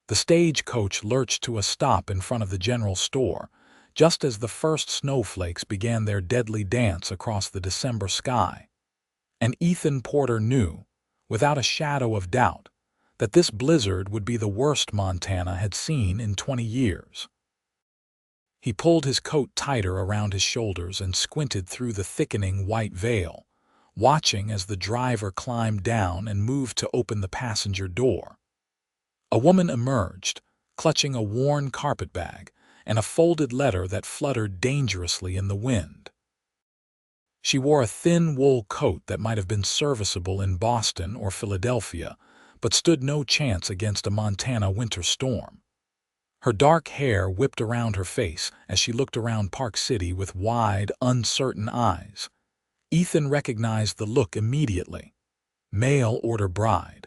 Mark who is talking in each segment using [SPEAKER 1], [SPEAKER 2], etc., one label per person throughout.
[SPEAKER 1] The stagecoach lurched to a stop in front of the general store, just as the first snowflakes began their deadly dance across the December sky. And Ethan Porter knew, without a shadow of doubt, that this blizzard would be the worst Montana had seen in 20 years. He pulled his coat tighter around his shoulders and squinted through the thickening white veil, watching as the driver climbed down and moved to open the passenger door. A woman emerged, clutching a worn carpetbag and a folded letter that fluttered dangerously in the wind. She wore a thin wool coat that might have been serviceable in Boston or Philadelphia, but stood no chance against a Montana winter storm. Her dark hair whipped around her face as she looked around Park City with wide, uncertain eyes. Ethan recognized the look immediately. Mail-order bride.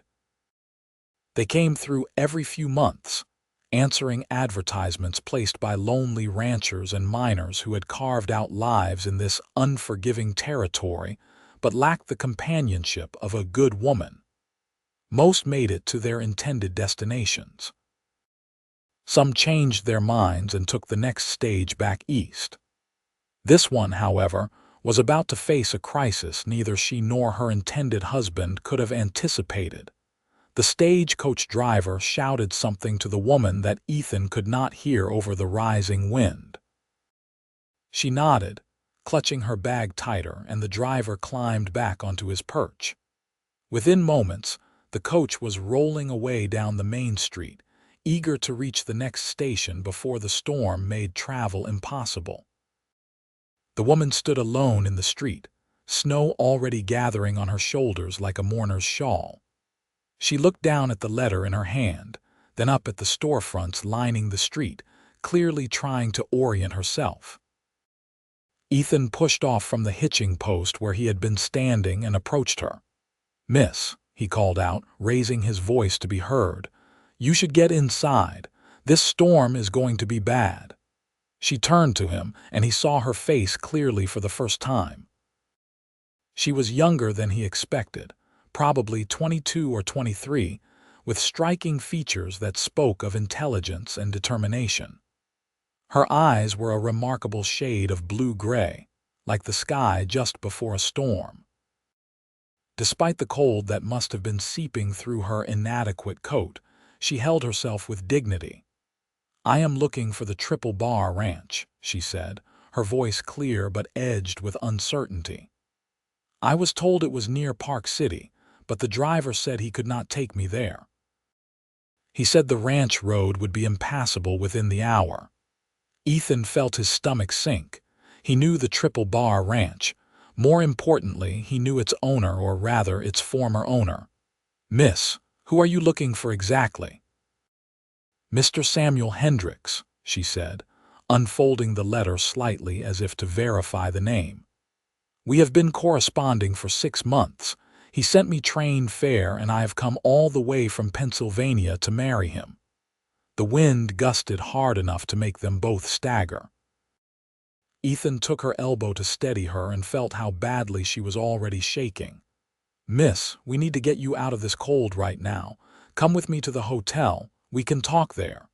[SPEAKER 1] They came through every few months, answering advertisements placed by lonely ranchers and miners who had carved out lives in this unforgiving territory but lacked the companionship of a good woman. Most made it to their intended destinations. Some changed their minds and took the next stage back east. This one, however, was about to face a crisis neither she nor her intended husband could have anticipated. The stagecoach driver shouted something to the woman that Ethan could not hear over the rising wind. She nodded, clutching her bag tighter, and the driver climbed back onto his perch. Within moments, the coach was rolling away down the main street, eager to reach the next station before the storm made travel impossible. The woman stood alone in the street, snow already gathering on her shoulders like a mourner's shawl. She looked down at the letter in her hand, then up at the storefronts lining the street, clearly trying to orient herself. Ethan pushed off from the hitching post where he had been standing and approached her. "Miss," he called out, raising his voice to be heard, "you should get inside. This storm is going to be bad." She turned to him, and he saw her face clearly for the first time. She was younger than he expected, probably 22 or 23, with striking features that spoke of intelligence and determination. Her eyes were a remarkable shade of blue-gray, like the sky just before a storm. Despite the cold that must have been seeping through her inadequate coat, she held herself with dignity. "I am looking for the Triple Bar Ranch," she said, her voice clear but edged with uncertainty. "I was told it was near Park City, but the driver said he could not take me there. He said the ranch road would be impassable within the hour." Ethan felt his stomach sink. He knew the Triple Bar Ranch. More importantly, he knew its owner, or rather its former owner. "Miss, who are you looking for exactly?" "Mr. Samuel Hendricks," she said, unfolding the letter slightly as if to verify the name. "We have been corresponding for 6 months. He sent me train fare, and I have come all the way from Pennsylvania to marry him." The wind gusted hard enough to make them both stagger. Ethan took her elbow to steady her and felt how badly she was already shaking. "Miss, we need to get you out of this cold right now. Come with me to the hotel. We can talk there."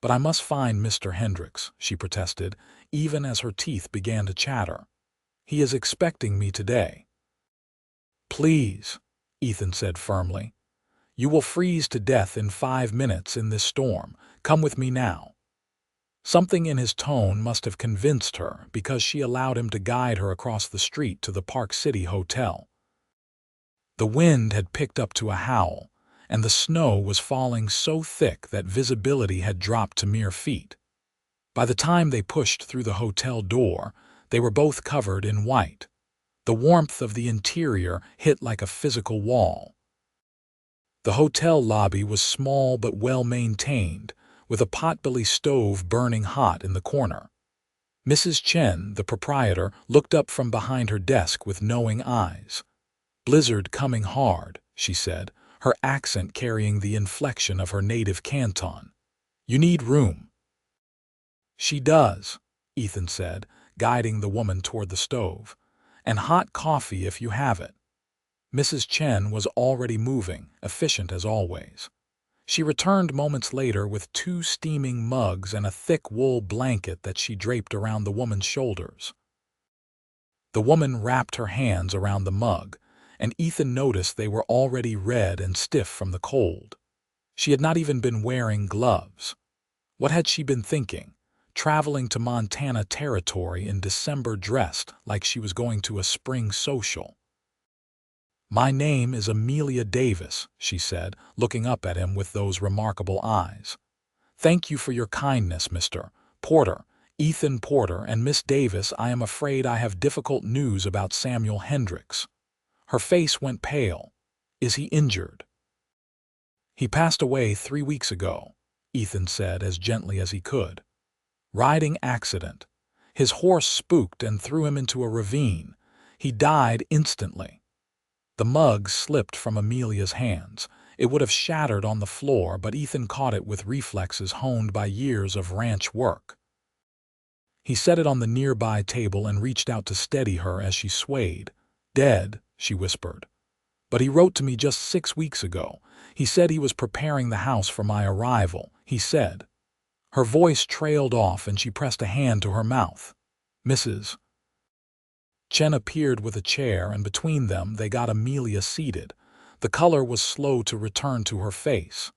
[SPEAKER 1] "But I must find Mr. Hendricks," she protested, even as her teeth began to chatter. "He is expecting me today." "Please," Ethan said firmly. "You will freeze to death in 5 minutes in this storm. Come with me now." Something in his tone must have convinced her, because she allowed him to guide her across the street to the Park City Hotel. The wind had picked up to a howl, and the snow was falling so thick that visibility had dropped to mere feet. By the time they pushed through the hotel door, they were both covered in white. The warmth of the interior hit like a physical wall. The hotel lobby was small but well-maintained, with a potbelly stove burning hot in the corner. Mrs. Chen, the proprietor, looked up from behind her desk with knowing eyes. "Blizzard coming hard," she said, her accent carrying the inflection of her native Canton. "You need room." "She does," Ethan said, guiding the woman toward the stove. "And hot coffee if you have it." Mrs. Chen was already moving, efficient as always. She returned moments later with 2 steaming mugs and a thick wool blanket that she draped around the woman's shoulders. The woman wrapped her hands around the mug, and Ethan noticed they were already red and stiff from the cold. She had not even been wearing gloves. What had she been thinking, traveling to Montana territory in December dressed like she was going to a spring social? "My name is Amelia Davis," she said, looking up at him with those remarkable eyes. "Thank you for your kindness, Mr. Porter, Ethan Porter, and Miss Davis. I am afraid I have difficult news about Samuel Hendricks." Her face went pale. "Is he injured?" "He passed away 3 weeks ago," Ethan said as gently as he could. "Riding accident. His horse spooked and threw him into a ravine. He died instantly." The mug slipped from Amelia's hands. It would have shattered on the floor, but Ethan caught it with reflexes honed by years of ranch work. He set it on the nearby table and reached out to steady her as she swayed. "Dead," she whispered. "But he wrote to me just 6 weeks ago. He said he was preparing the house for my arrival, he said." Her voice trailed off and she pressed a hand to her mouth. "Mrs. Chen appeared with a chair, and between them they got Amelia seated. The color was slow to return to her face.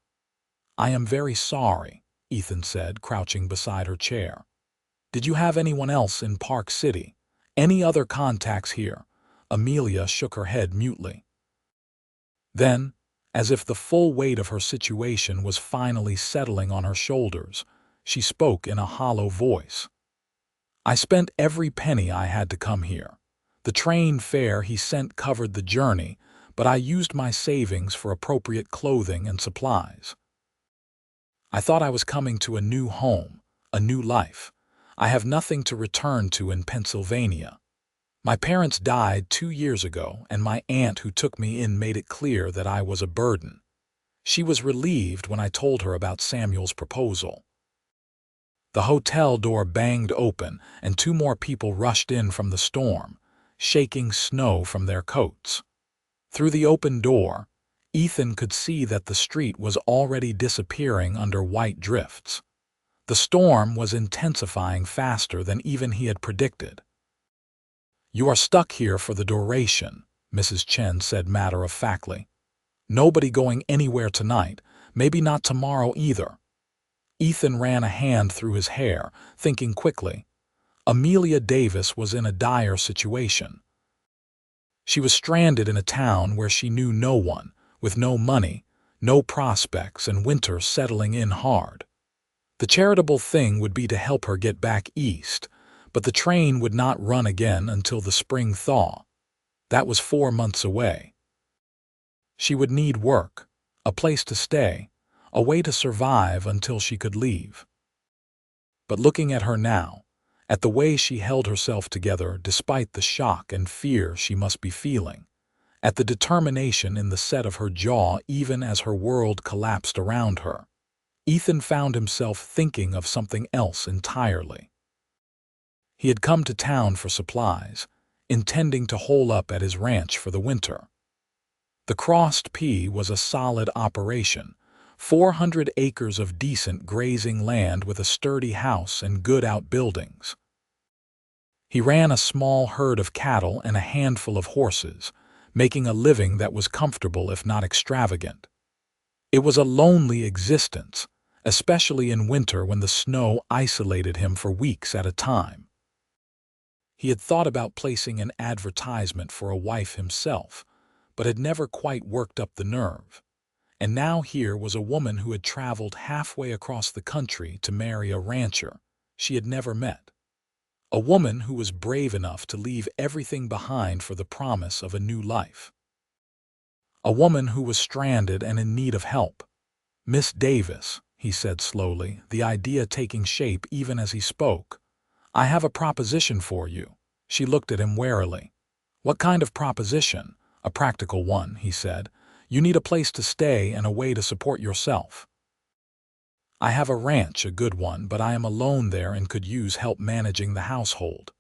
[SPEAKER 1] "I am very sorry," Ethan said, crouching beside her chair. "Did you have anyone else in Park City? Any other contacts here?" Amelia shook her head mutely. Then, as if the full weight of her situation was finally settling on her shoulders, she spoke in a hollow voice. "I spent every penny I had to come here. The train fare he sent covered the journey, but I used my savings for appropriate clothing and supplies. I thought I was coming to a new home, a new life. I have nothing to return to in Pennsylvania. My parents died 2 years ago, and my aunt who took me in made it clear that I was a burden. She was relieved when I told her about Samuel's proposal." The hotel door banged open, and 2 more people rushed in from the storm, shaking snow from their coats. Through the open door, Ethan could see that the street was already disappearing under white drifts. The storm was intensifying faster than even he had predicted. "You are stuck here for the duration," Mrs. Chen said matter-of-factly. "Nobody going anywhere tonight, maybe not tomorrow either." Ethan ran a hand through his hair, thinking quickly. Amelia Davis was in a dire situation. She was stranded in a town where she knew no one, with no money, no prospects, and winter settling in hard. The charitable thing would be to help her get back east, but the train would not run again until the spring thaw. That was 4 months away. She would need work, a place to stay, a way to survive until she could leave. But looking at her now, at the way she held herself together despite the shock and fear she must be feeling, at the determination in the set of her jaw even as her world collapsed around her, Ethan found himself thinking of something else entirely. He had come to town for supplies, intending to hole up at his ranch for the winter. The Crossed P was a solid operation, 400 acres of decent grazing land with a sturdy house and good outbuildings. He ran a small herd of cattle and a handful of horses, making a living that was comfortable if not extravagant. It was a lonely existence, especially in winter when the snow isolated him for weeks at a time. He had thought about placing an advertisement for a wife himself, but had never quite worked up the nerve. And now here was a woman who had traveled halfway across the country to marry a rancher she had never met. A woman who was brave enough to leave everything behind for the promise of a new life. A woman who was stranded and in need of help. "Miss Davis," he said slowly, the idea taking shape even as he spoke, "I have a proposition for you." She looked at him warily. "What kind of proposition?" "A practical one," he said. "You need a place to stay and a way to support yourself." "I have a ranch, a good one, but I am alone there and could use help managing the household.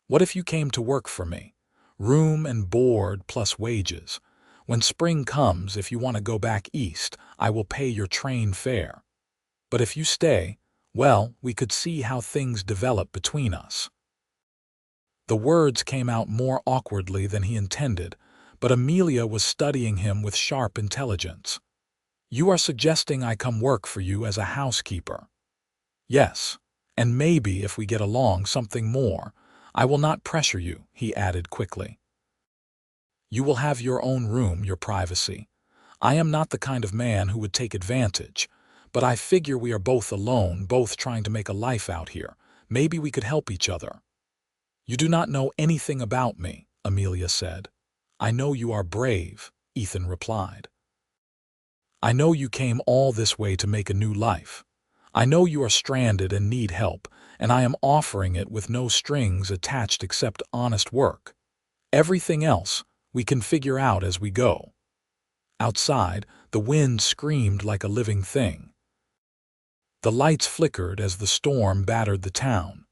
[SPEAKER 1] What if you came to work for me? Room and board plus wages. When spring comes, if you want to go back east, I will pay your train fare. But if you stay, well, we could see how things develop between us." The words came out more awkwardly than he intended, but Amelia was studying him with sharp intelligence. "You are suggesting I come work for you as a housekeeper?" "Yes, and maybe, if we get along, something more. I will not pressure you," he added quickly. "You will have your own room, your privacy. I am not the kind of man who would take advantage, but I figure we are both alone, both trying to make a life out here. Maybe we could help each other." "You do not know anything about me," Amelia said. "I know you are brave," Ethan replied. "I know you came all this way to make a new life. I know you are stranded and need help, and I am offering it with no strings attached except honest work. Everything else we can figure out as we go." Outside, the wind screamed like a living thing. The lights flickered as the storm battered the town.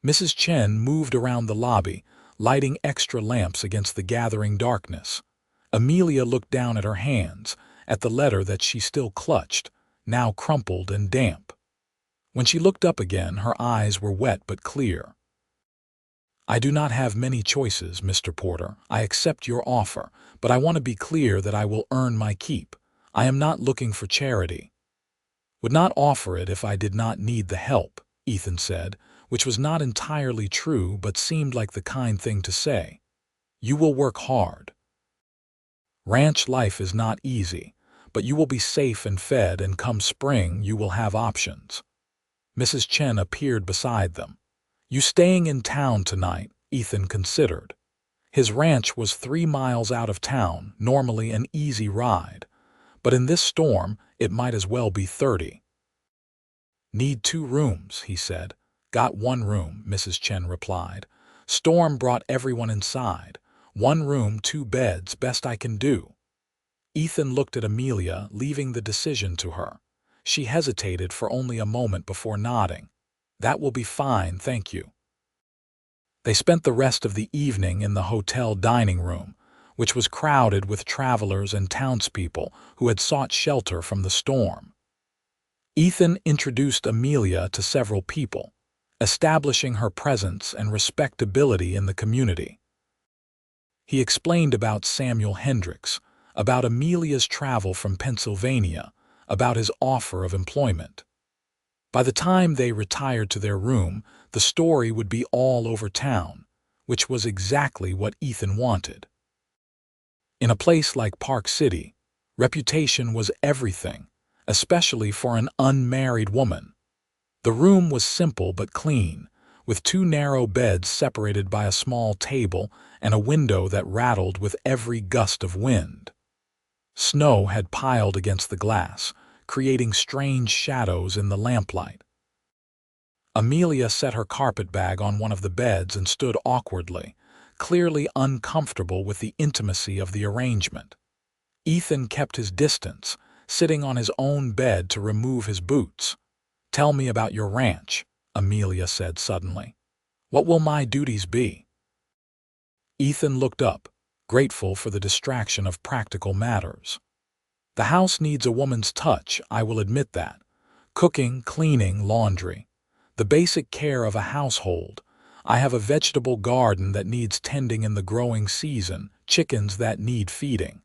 [SPEAKER 1] Mrs. Chen moved around the lobby, lighting extra lamps against the gathering darkness. Amelia looked down at her hands, at the letter that she still clutched, now crumpled and damp. When she looked up again, her eyes were wet but clear. "I do not have many choices, Mr. Porter. I accept your offer, but I want to be clear that I will earn my keep. I am not looking for charity." "Would not offer it if I did not need the help," Ethan said, which was not entirely true but seemed like the kind thing to say. "You will work hard. Ranch life is not easy, but you will be safe and fed, and come spring you will have options." Mrs. Chen appeared beside them. "You staying in town tonight?" Ethan considered. His ranch was 3 miles out of town, normally an easy ride, but in this storm it might as well be 30. "Need 2 rooms," he said. "Got 1 room," Mrs. Chen replied. "Storm brought everyone inside. 1 room, 2 beds, best I can do." Ethan looked at Amelia, leaving the decision to her. She hesitated for only a moment before nodding. "That will be fine, thank you." They spent the rest of the evening in the hotel dining room, which was crowded with travelers and townspeople who had sought shelter from the storm. Ethan introduced Amelia to several people, establishing her presence and respectability in the community. He explained about Samuel Hendricks, about Amelia's travel from Pennsylvania, about his offer of employment. By the time they retired to their room, the story would be all over town, which was exactly what Ethan wanted. In a place like Park City, reputation was everything, especially for an unmarried woman. The room was simple but clean, with 2 narrow beds separated by a small table and a window that rattled with every gust of wind. Snow had piled against the glass, creating strange shadows in the lamplight. Amelia set her carpetbag on one of the beds and stood awkwardly, clearly uncomfortable with the intimacy of the arrangement. Ethan kept his distance, sitting on his own bed to remove his boots. "Tell me about your ranch," Amelia said suddenly. "What will my duties be?" Ethan looked up, grateful for the distraction of practical matters. "The house needs a woman's touch, I will admit that. Cooking, cleaning, laundry. The basic care of a household. I have a vegetable garden that needs tending in the growing season, chickens that need feeding.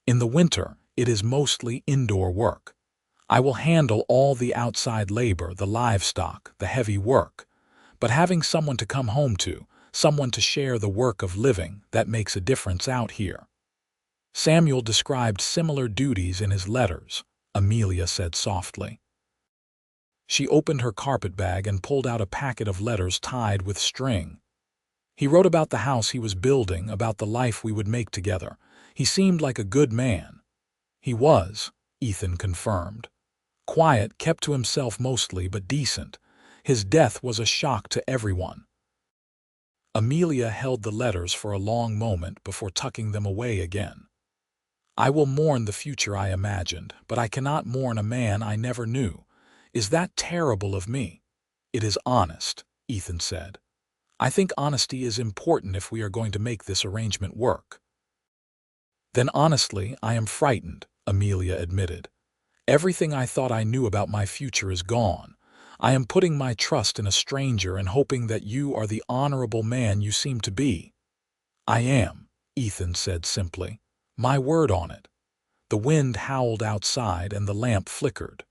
[SPEAKER 1] In the winter, it is mostly indoor work. I will handle all the outside labor, the livestock, the heavy work. But having someone to come home to, someone to share the work of living, that makes a difference out here." Samuel described similar duties in his letters, Amelia said softly. She opened her carpetbag and pulled out a packet of letters tied with string. "He wrote about the house he was building, about the life we would make together. He seemed like a good man." "He was," Ethan confirmed. "Quiet, kept to himself mostly, but decent. His death was a shock to everyone." Amelia held the letters for a long moment before tucking them away again. "I will mourn the future I imagined, but I cannot mourn a man I never knew. Is that terrible of me?" "It is honest," Ethan said. "I think honesty is important if we are going to make this arrangement work." Then honestly, I am frightened, Amelia admitted. Everything I thought I knew about my future is gone. I am putting my trust in a stranger and hoping that you are the honorable man you seem to be. I am, Ethan said simply. My word on it. The wind howled outside and the lamp flickered.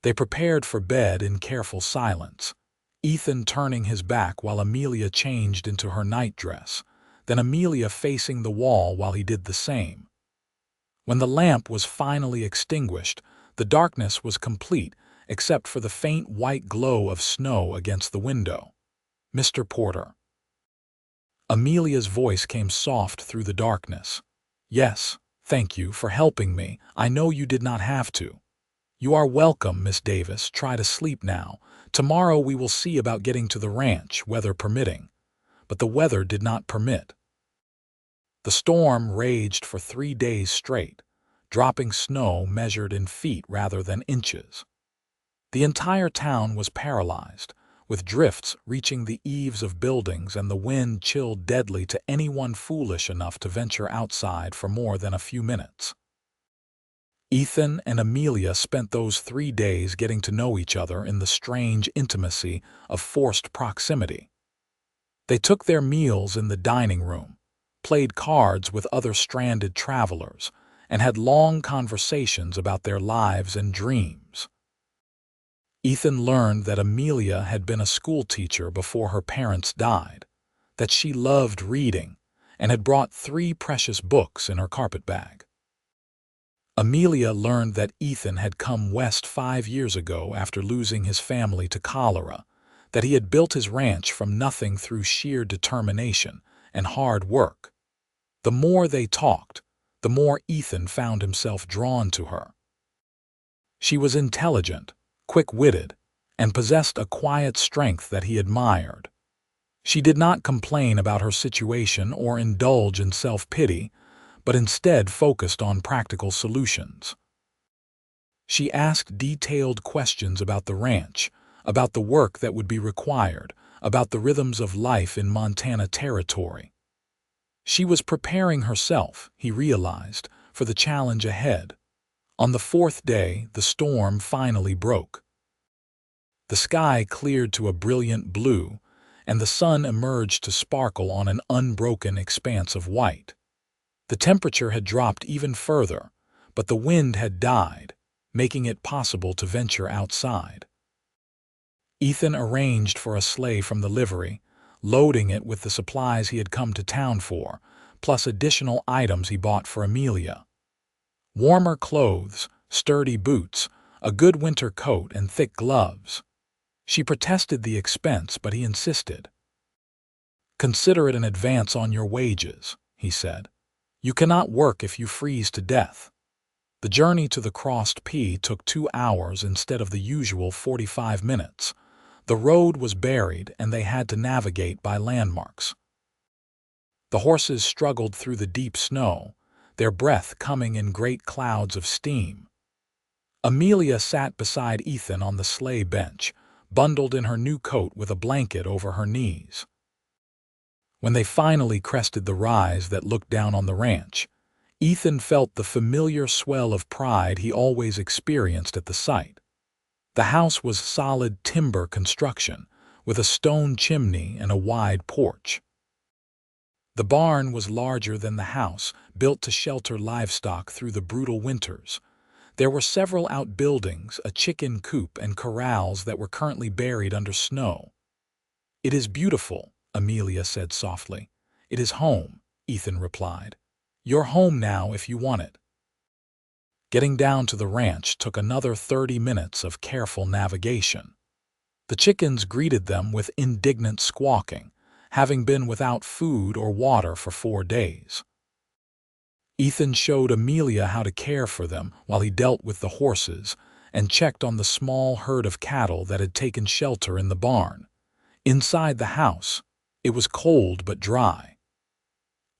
[SPEAKER 1] They prepared for bed in careful silence, Ethan turning his back while Amelia changed into her nightdress, then Amelia facing the wall while he did the same. When the lamp was finally extinguished, the darkness was complete except for the faint white glow of snow against the window. Mr. Porter. Amelia's voice came soft through the darkness. Yes, thank you for helping me. I know you did not have to. You are welcome, Miss Davis. Try to sleep now. Tomorrow we will see about getting to the ranch, weather permitting. But the weather did not permit. The storm raged for 3 days straight, dropping snow measured in feet rather than inches. The entire town was paralyzed, with drifts reaching the eaves of buildings and the wind chilled deadly to anyone foolish enough to venture outside for more than a few minutes. Ethan and Amelia spent those 3 days getting to know each other in the strange intimacy of forced proximity. They took their meals in the dining room, played cards with other stranded travelers, and had long conversations about their lives and dreams. Ethan learned that Amelia had been a schoolteacher before her parents died, that she loved reading, and had brought 3 precious books in her carpetbag. Amelia learned that Ethan had come west 5 years ago after losing his family to cholera, that he had built his ranch from nothing through sheer determination and hard work. The more they talked, the more Ethan found himself drawn to her. She was intelligent, quick-witted, and possessed a quiet strength that he admired. She did not complain about her situation or indulge in self-pity, but instead focused on practical solutions. She asked detailed questions about the ranch, about the work that would be required, about the rhythms of life in Montana Territory. She was preparing herself, he realized, for the challenge ahead. On the 4th day, the storm finally broke. The sky cleared to a brilliant blue, and the sun emerged to sparkle on an unbroken expanse of white. The temperature had dropped even further, but the wind had died, making it possible to venture outside. Ethan arranged for a sleigh from the livery, loading it with the supplies he had come to town for, plus additional items he bought for Amelia. Warmer clothes, sturdy boots, a good winter coat, and thick gloves. She protested the expense, but he insisted. "Consider it an advance on your wages," he said. "You cannot work if you freeze to death." The journey to the Crossed P took 2 hours instead of the usual 45 minutes. The road was buried and they had to navigate by landmarks. The horses struggled through the deep snow, their breath coming in great clouds of steam. Amelia sat beside Ethan on the sleigh bench, bundled in her new coat with a blanket over her knees. When they finally crested the rise that looked down on the ranch, Ethan felt the familiar swell of pride he always experienced at the sight. The house was solid timber construction, with a stone chimney and a wide porch. The barn was larger than the house, built to shelter livestock through the brutal winters. There were several outbuildings, a chicken coop, and corrals that were currently buried under snow. "It is beautiful," Amelia said softly. "It is home," Ethan replied. "You're home now if you want it." Getting down to the ranch took another 30 minutes of careful navigation. The chickens greeted them with indignant squawking, having been without food or water for 4 days. Ethan showed Amelia how to care for them while he dealt with the horses and checked on the small herd of cattle that had taken shelter in the barn. Inside the house, it was cold but dry.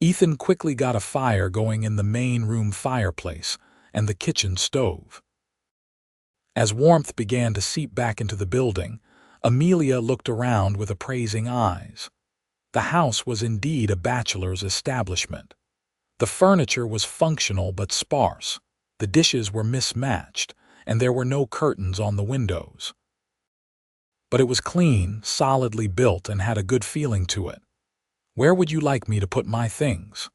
[SPEAKER 1] Ethan quickly got a fire going in the main room fireplace and the kitchen stove. As warmth began to seep back into the building, Amelia looked around with appraising eyes. The house was indeed a bachelor's establishment. The furniture was functional but sparse. The dishes were mismatched, and there were no curtains on the windows. But it was clean, solidly built, and had a good feeling to it. "Where would you like me to put my things?"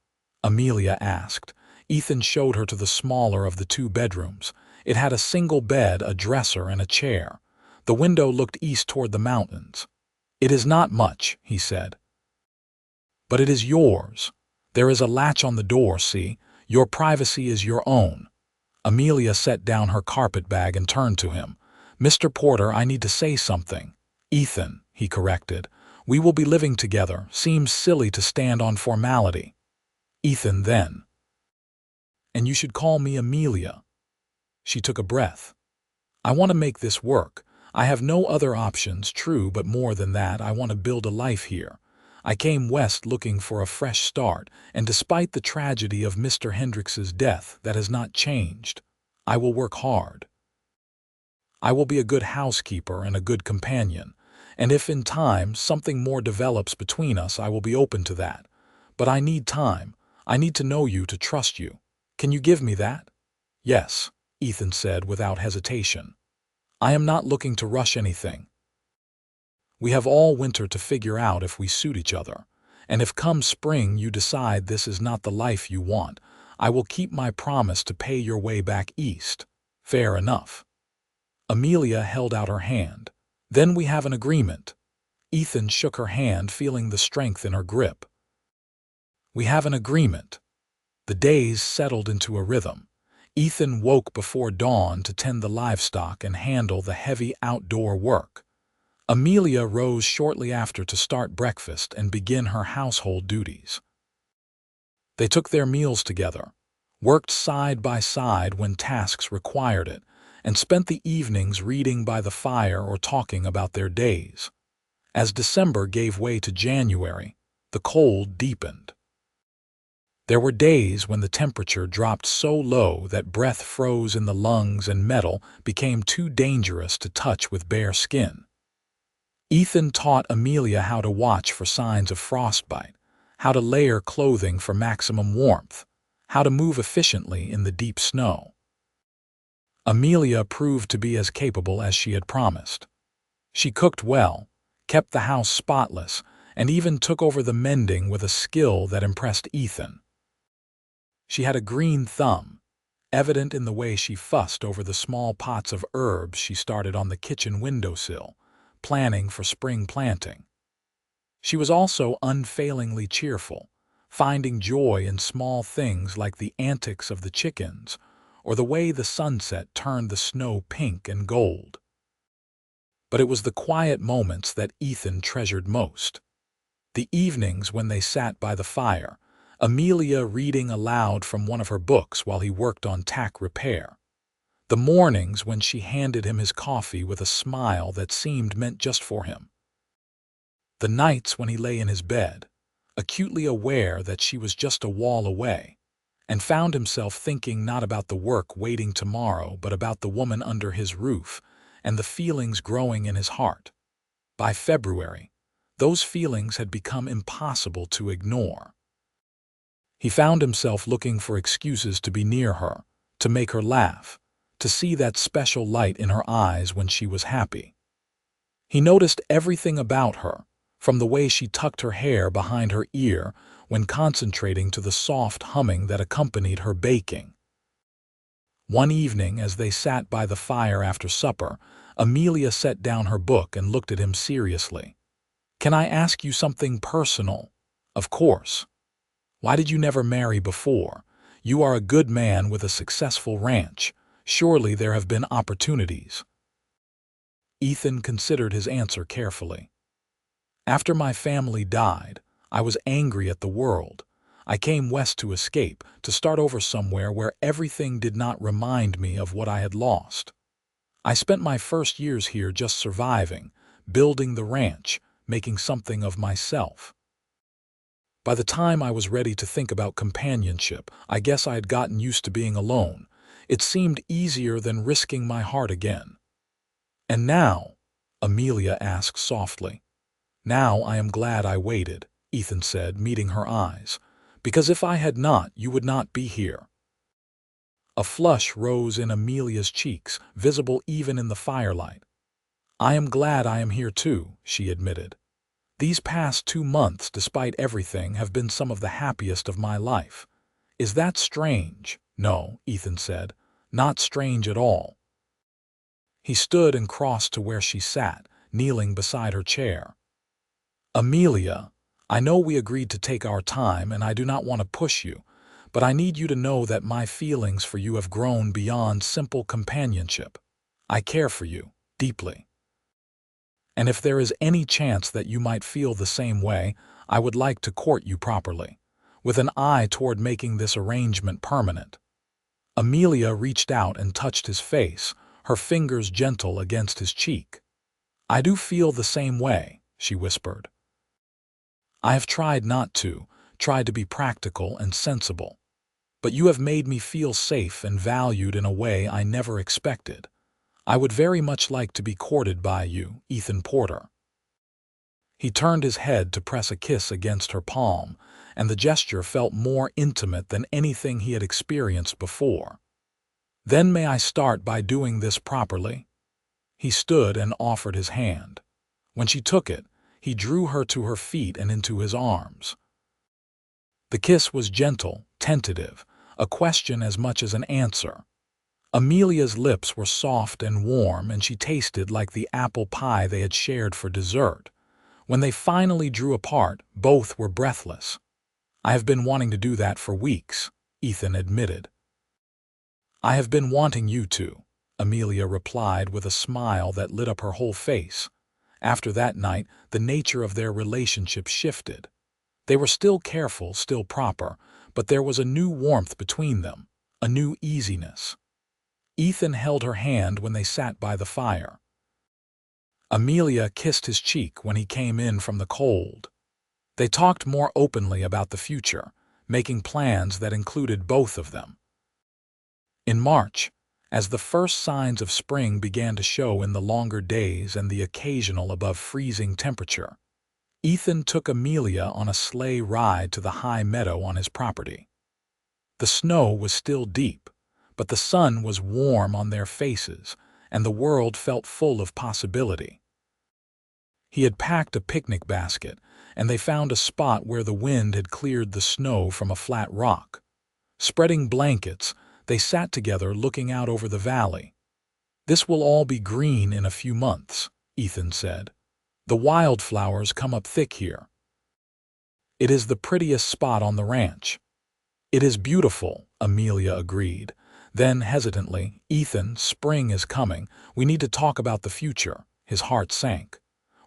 [SPEAKER 1] Amelia asked. Ethan showed her to the smaller of the two bedrooms. It had a single bed, a dresser, and a chair. The window looked east toward the mountains. "It is not much," he said. "But it is yours. There is a latch on the door, see? Your privacy is your own." Amelia set down her carpetbag and turned to him. "Mr. Porter, I need to say something." "Ethan," he corrected. "We will be living together. Seems silly to stand on formality." "Ethan, then." "And you should call me Amelia." She took a breath. "I want to make this work. I have no other options, true, but more than that, I want to build a life here. I came west looking for a fresh start, and despite the tragedy of Mr. Hendrix's death, that has not changed. I will work hard. I will be a good housekeeper and a good companion, and if in time something more develops between us, I will be open to that. But I need time. I need to know you, to trust you. Can you give me that?" "Yes," Ethan said without hesitation. "I am not looking to rush anything. We have all winter to figure out if we suit each other, and if come spring you decide this is not the life you want, I will keep my promise to pay your way back east. Fair enough." Amelia held out her hand. "Then we have an agreement." Ethan shook her hand, feeling the strength in her grip. "We have an agreement." The days settled into a rhythm. Ethan woke before dawn to tend the livestock and handle the heavy outdoor work. Amelia rose shortly after to start breakfast and begin her household duties. They took their meals together, worked side by side when tasks required it, and spent the evenings reading by the fire or talking about their days. As December gave way to January, the cold deepened. There were days when the temperature dropped so low that breath froze in the lungs and metal became too dangerous to touch with bare skin. Ethan taught Amelia how to watch for signs of frostbite, how to layer clothing for maximum warmth, how to move efficiently in the deep snow. Amelia proved to be as capable as she had promised. She cooked well, kept the house spotless, and even took over the mending with a skill that impressed Ethan. She had a green thumb, evident in the way she fussed over the small pots of herbs she started on the kitchen windowsill, planning for spring planting. She was also unfailingly cheerful, finding joy in small things like the antics of the chickens or the way the sunset turned the snow pink and gold. But it was the quiet moments that Ethan treasured most. The evenings when they sat by the fire, Amelia reading aloud from one of her books while he worked on tack repair. The mornings when she handed him his coffee with a smile that seemed meant just for him. The nights when he lay in his bed, acutely aware that she was just a wall away, and found himself thinking not about the work waiting tomorrow but about the woman under his roof and the feelings growing in his heart. By February, those feelings had become impossible to ignore. He found himself looking for excuses to be near her, to make her laugh, to see that special light in her eyes when she was happy. He noticed everything about her, from the way she tucked her hair behind her ear when concentrating to the soft humming that accompanied her baking. One evening, as they sat by the fire after supper, Amelia set down her book and looked at him seriously. "Can I ask you something personal?" "Of course." "Why did you never marry before? You are a good man with a successful ranch. Surely there have been opportunities." Ethan considered his answer carefully. "After my family died, I was angry at the world. I came west to escape, to start over somewhere where everything did not remind me of what I had lost. I spent my first years here just surviving, building the ranch, making something of myself. By the time I was ready to think about companionship, I guess I had gotten used to being alone. It seemed easier than risking my heart again." "And now?" Amelia asked softly. "Now I am glad I waited," Ethan said, meeting her eyes, Because if I had not, you would not be here." A flush rose in Amelia's cheeks, visible even in the firelight. "I am glad I am here too," she admitted. "These past 2 months, despite everything, have been some of the happiest of my life." "Is that strange?" "No," Ethan said. "Not strange at all." He stood and crossed to where she sat, kneeling beside her chair. "Amelia, I know we agreed to take our time, and I do not want to push you, but I need you to know that my feelings for you have grown beyond simple companionship. I care for you, deeply. And if there is any chance that you might feel the same way, I would like to court you properly, with an eye toward making this arrangement permanent." Amelia reached out and touched his face, her fingers gentle against his cheek. "I do feel the same way," she whispered. "I have tried to be practical and sensible. But you have made me feel safe and valued in a way I never expected. I would very much like to be courted by you, Ethan Porter." He turned his head to press a kiss against her palm, and the gesture felt more intimate than anything he had experienced before. "Then may I start by doing this properly?" He stood and offered his hand. When she took it, he drew her to her feet and into his arms. The kiss was gentle, tentative, a question as much as an answer. Amelia's lips were soft and warm, and she tasted like the apple pie they had shared for dessert. When they finally drew apart, both were breathless. "I have been wanting to do that for weeks," Ethan admitted. "I have been wanting you to," Amelia replied with a smile that lit up her whole face. After that night, the nature of their relationship shifted. They were still careful, still proper, but there was a new warmth between them, a new easiness. Ethan held her hand when they sat by the fire. Amelia kissed his cheek when he came in from the cold. They talked more openly about the future, making plans that included both of them. In March, as the first signs of spring began to show in the longer days and the occasional above-freezing temperature, Ethan took Amelia on a sleigh ride to the high meadow on his property. The snow was still deep, but the sun was warm on their faces, and the world felt full of possibility. He had packed a picnic basket, and they found a spot where the wind had cleared the snow from a flat rock. Spreading blankets, they sat together looking out over the valley. "This will all be green in a few months," Ethan said. "The wildflowers come up thick here. It is the prettiest spot on the ranch." "It is beautiful," Amelia agreed. Then, hesitantly, "Ethan, spring is coming. We need to talk about the future." His heart sank.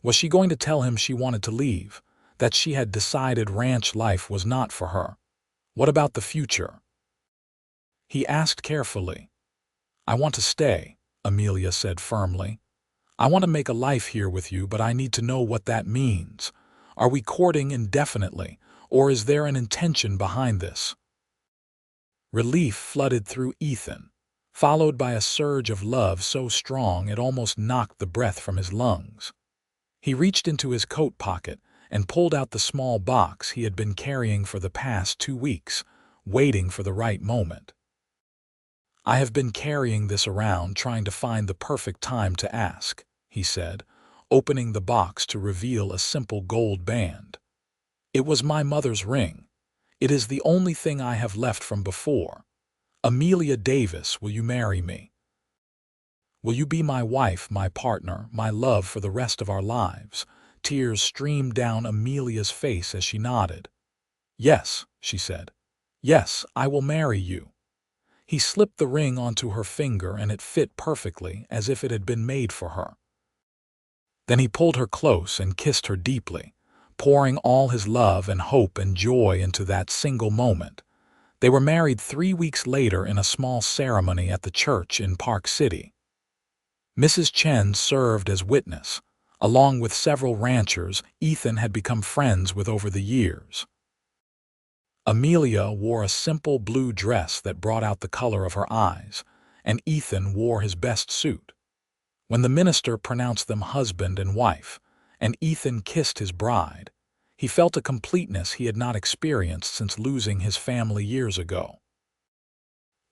[SPEAKER 1] Was she going to tell him she wanted to leave, that she had decided ranch life was not for her? What about the future? He asked carefully. "I want to stay," Amelia said firmly. "I want to make a life here with you, but I need to know what that means. Are we courting indefinitely, or is there an intention behind this?" Relief flooded through Ethan, followed by a surge of love so strong it almost knocked the breath from his lungs. He reached into his coat pocket and pulled out the small box he had been carrying for the past 2 weeks, waiting for the right moment. "I have been carrying this around trying to find the perfect time to ask," he said, opening the box to reveal a simple gold band. "It was my mother's ring. It is the only thing I have left from before. Amelia Davis, will you marry me? Will you be my wife, my partner, my love for the rest of our lives?" Tears streamed down Amelia's face as she nodded. "Yes," she said. "Yes, I will marry you." He slipped the ring onto her finger, and it fit perfectly, as if it had been made for her. Then he pulled her close and kissed her deeply, pouring all his love and hope and joy into that single moment. They were married 3 weeks later in a small ceremony at the church in Park City. Mrs. Chen served as witness, along with several ranchers Ethan had become friends with over the years. Amelia wore a simple blue dress that brought out the color of her eyes, and Ethan wore his best suit. When the minister pronounced them husband and wife, and Ethan kissed his bride, He felt a completeness he had not experienced since losing his family years ago.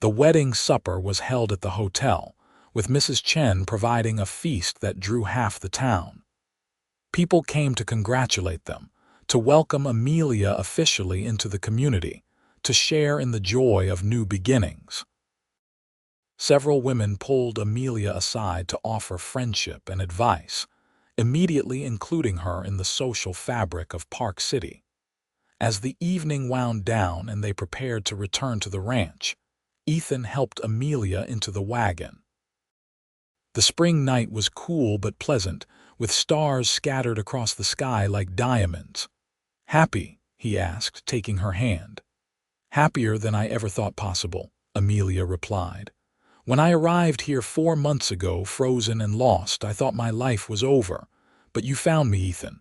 [SPEAKER 1] The wedding supper was held at the hotel, with Mrs. Chen providing a feast that drew half the town. People came to congratulate them, to welcome Amelia officially into the community, to share in the joy of new beginnings. Several women pulled Amelia aside to offer friendship and advice, immediately including her in the social fabric of Park City. As the evening wound down and they prepared to return to the ranch, Ethan helped Amelia into the wagon. The spring night was cool but pleasant, with stars scattered across the sky like diamonds. "Happy?" he asked, taking her hand. "Happier than I ever thought possible," Amelia replied. "When I arrived here 4 months ago, frozen and lost, I thought my life was over. But you found me, Ethan.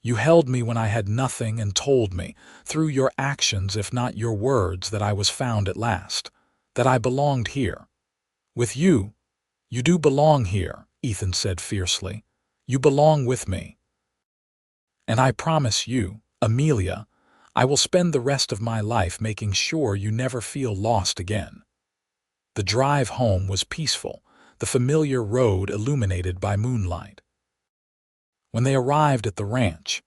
[SPEAKER 1] You held me when I had nothing and told me, through your actions if not your words, that I was found at last, that I belonged here. With you. You do belong here," Ethan said fiercely. "You belong with me. And I promise you, Amelia, I will spend the rest of my life making sure you never feel lost again." The drive home was peaceful, the familiar road illuminated by moonlight. When they arrived at the ranch,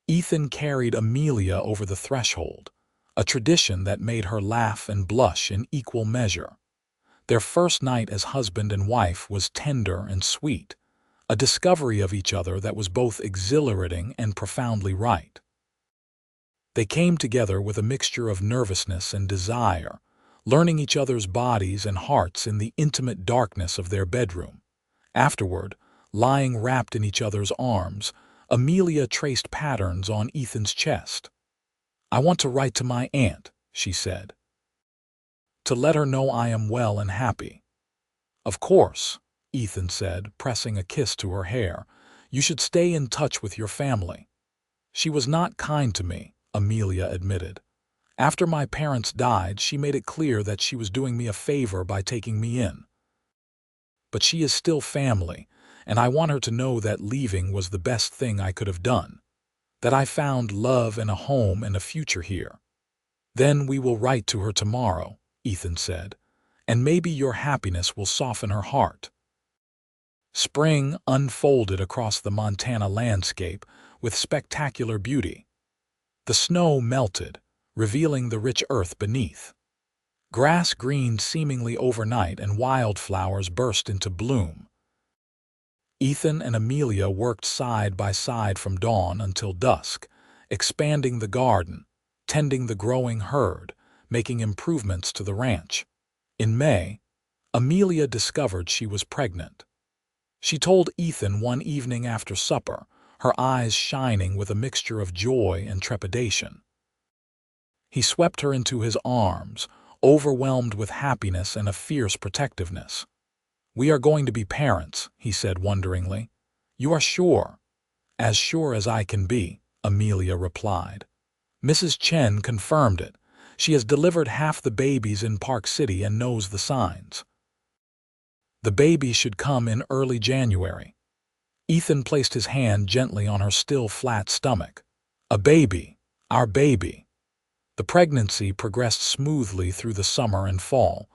[SPEAKER 1] Ethan carried Amelia over the threshold, a tradition that made her laugh and blush in equal measure. Their first night as husband and wife was tender and sweet, a discovery of each other that was both exhilarating and profoundly right. They came together with a mixture of nervousness and desire, learning each other's bodies and hearts in the intimate darkness of their bedroom. Afterward, lying wrapped in each other's arms, Amelia traced patterns on Ethan's chest. "I want to write to my aunt," she said, "to let her know I am well and happy." "Of course," Ethan said, pressing a kiss to her hair. "You should stay in touch with your family." "She was not kind to me," Amelia admitted. "After my parents died, she made it clear that she was doing me a favor by taking me in. But she is still family, and I want her to know that leaving was the best thing I could have done, that I found love and a home and a future here." "Then we will write to her tomorrow," Ethan said, "and maybe your happiness will soften her heart." Spring unfolded across the Montana landscape with spectacular beauty. The snow melted, revealing the rich earth beneath. Grass greened seemingly overnight and wildflowers burst into bloom. Ethan and Amelia worked side by side from dawn until dusk, expanding the garden, tending the growing herd, making improvements to the ranch. In May, Amelia discovered she was pregnant. She told Ethan one evening after supper, her eyes shining with a mixture of joy and trepidation. He swept her into his arms, overwhelmed with happiness and a fierce protectiveness. "We are going to be parents," he said wonderingly. "You are sure?" "As sure as I can be," Amelia replied. "Mrs. Chen confirmed it. She has delivered half the babies in Park City and knows the signs. The baby should come in early January." Ethan placed his hand gently on her still flat stomach. "A baby, our baby." The pregnancy progressed smoothly through the summer and fall.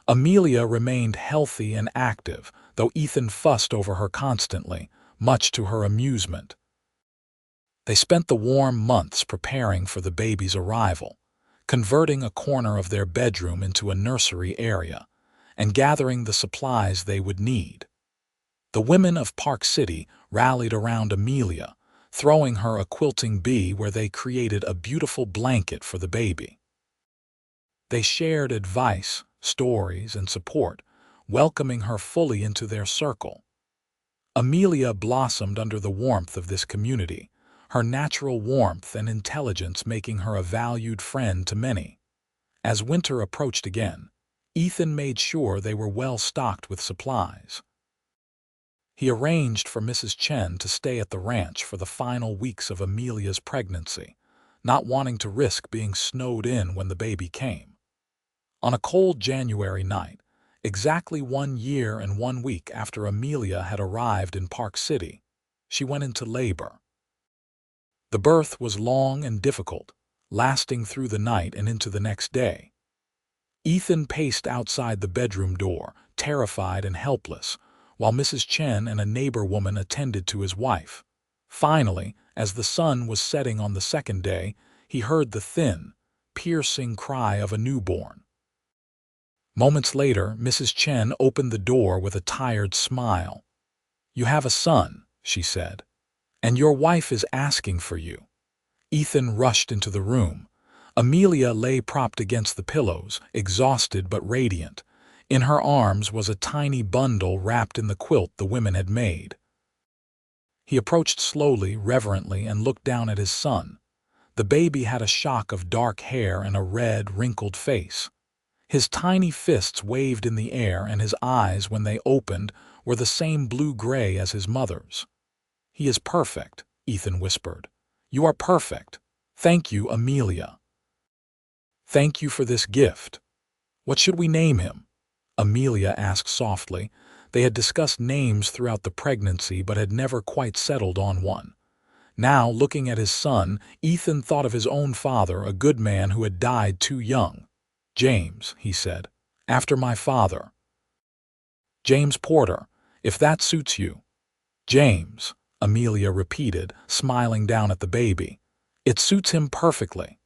[SPEAKER 1] Amelia remained healthy and active, though Ethan fussed over her constantly, much to her amusement. They spent the warm months preparing for the baby's arrival, converting a corner of their bedroom into a nursery area, and gathering the supplies they would need. The women of Park City rallied around Amelia, throwing her a quilting bee where they created a beautiful blanket for the baby. They shared advice, stories, and support, welcoming her fully into their circle. Amelia blossomed under the warmth of this community, her natural warmth and intelligence making her a valued friend to many. As winter approached again, Ethan made sure they were well stocked with supplies. He arranged for Mrs. Chen to stay at the ranch for the final weeks of Amelia's pregnancy, not wanting to risk being snowed in when the baby came. On a cold January night, exactly 1 year and 1 week after Amelia had arrived in Park City, she went into labor. The birth was long and difficult, lasting through the night and into the next day. Ethan paced outside the bedroom door, terrified and helpless, while Mrs. Chen and a neighbor woman attended to his wife. Finally, as the sun was setting on the second day, he heard the thin, piercing cry of a newborn. Moments later, Mrs. Chen opened the door with a tired smile. "You have a son," she said, "and your wife is asking for you." Ethan rushed into the room. Amelia lay propped against the pillows, exhausted but radiant. In her arms was a tiny bundle wrapped in the quilt the women had made. He approached slowly, reverently, and looked down at his son. The baby had a shock of dark hair and a red, wrinkled face. His tiny fists waved in the air, and his eyes, when they opened, were the same blue-gray as his mother's. "He is perfect," Ethan whispered. "You are perfect. Thank you, Amelia." "Thank you for this gift. What should we name him?" Amelia asked softly. They had discussed names throughout the pregnancy but had never quite settled on one. Now, looking at his son, Ethan thought of his own father, a good man who had died too young. "James," he said, "after my father. James Porter, if that suits you." "James," Amelia repeated, smiling down at the baby. "It suits him perfectly."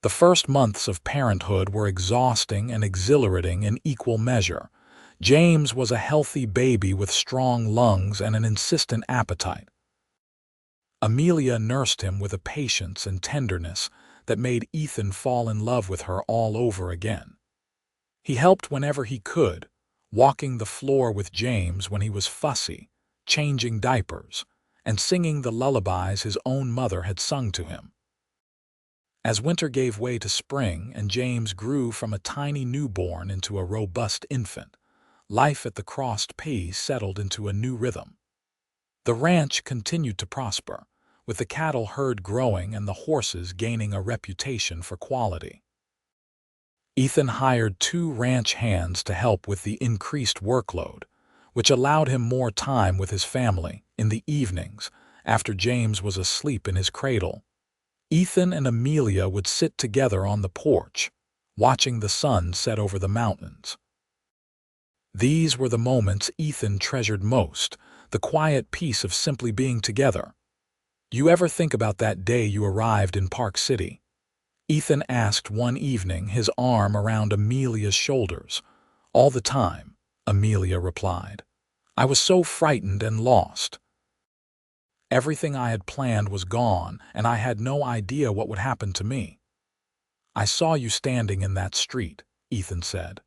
[SPEAKER 1] The first months of parenthood were exhausting and exhilarating in equal measure. James was a healthy baby with strong lungs and an insistent appetite. Amelia nursed him with a patience and tenderness that made Ethan fall in love with her all over again. He helped whenever he could, walking the floor with James when he was fussy, changing diapers, and singing the lullabies his own mother had sung to him. As winter gave way to spring and James grew from a tiny newborn into a robust infant, life at the Crossed P settled into a new rhythm. The ranch continued to prosper, with the cattle herd growing and the horses gaining a reputation for quality. Ethan hired 2 ranch hands to help with the increased workload, which allowed him more time with his family in the evenings after James was asleep in his cradle. Ethan and Amelia would sit together on the porch, watching the sun set over the mountains. These were the moments Ethan treasured most, the quiet peace of simply being together. "You ever think about that day you arrived in Park City?" Ethan asked one evening, his arm around Amelia's shoulders. "All the time," Amelia replied. "I was so frightened and lost. Everything I had planned was gone, and I had no idea what would happen to me." "I saw you standing in that street," Ethan said.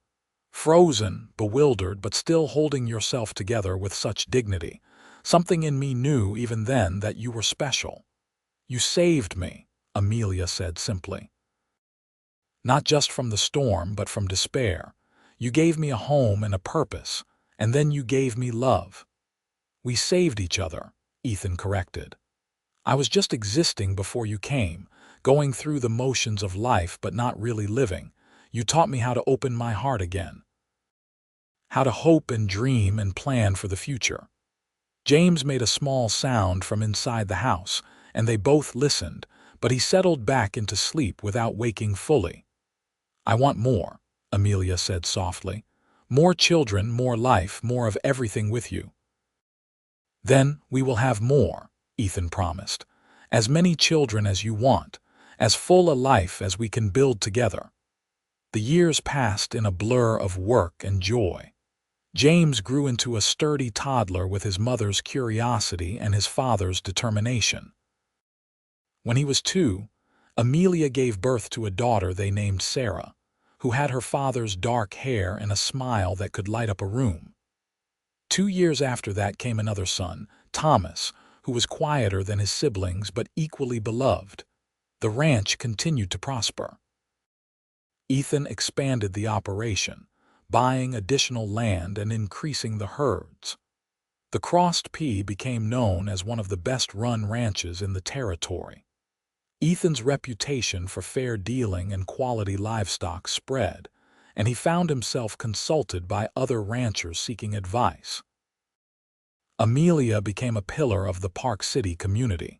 [SPEAKER 1] "Frozen, bewildered, but still holding yourself together with such dignity. Something in me knew even then that you were special. You saved me," Amelia said simply. "Not just from the storm, but from despair. You gave me a home and a purpose, and then you gave me love." "We saved each other," Ethan corrected. "I was just existing before you came, going through the motions of life but not really living. You taught me how to open my heart again, how to hope and dream and plan for the future." James made a small sound from inside the house, and they both listened, but he settled back into sleep without waking fully. "I want more," Amelia said softly. "More children, more life, more of everything with you." "Then we will have more," Ethan promised. "As many children as you want, as full a life as we can build together." The years passed in a blur of work and joy. James grew into a sturdy toddler with his mother's curiosity and his father's determination. When he was 2, Amelia gave birth to a daughter they named Sarah, who had her father's dark hair and a smile that could light up a room. 2 years after that came another son, Thomas, who was quieter than his siblings but equally beloved. The ranch continued to prosper. Ethan expanded the operation, buying additional land and increasing the herds. The Crossed P became known as one of the best-run ranches in the territory. Ethan's reputation for fair dealing and quality livestock spread, and he found himself consulted by other ranchers seeking advice. Amelia became a pillar of the Park City community.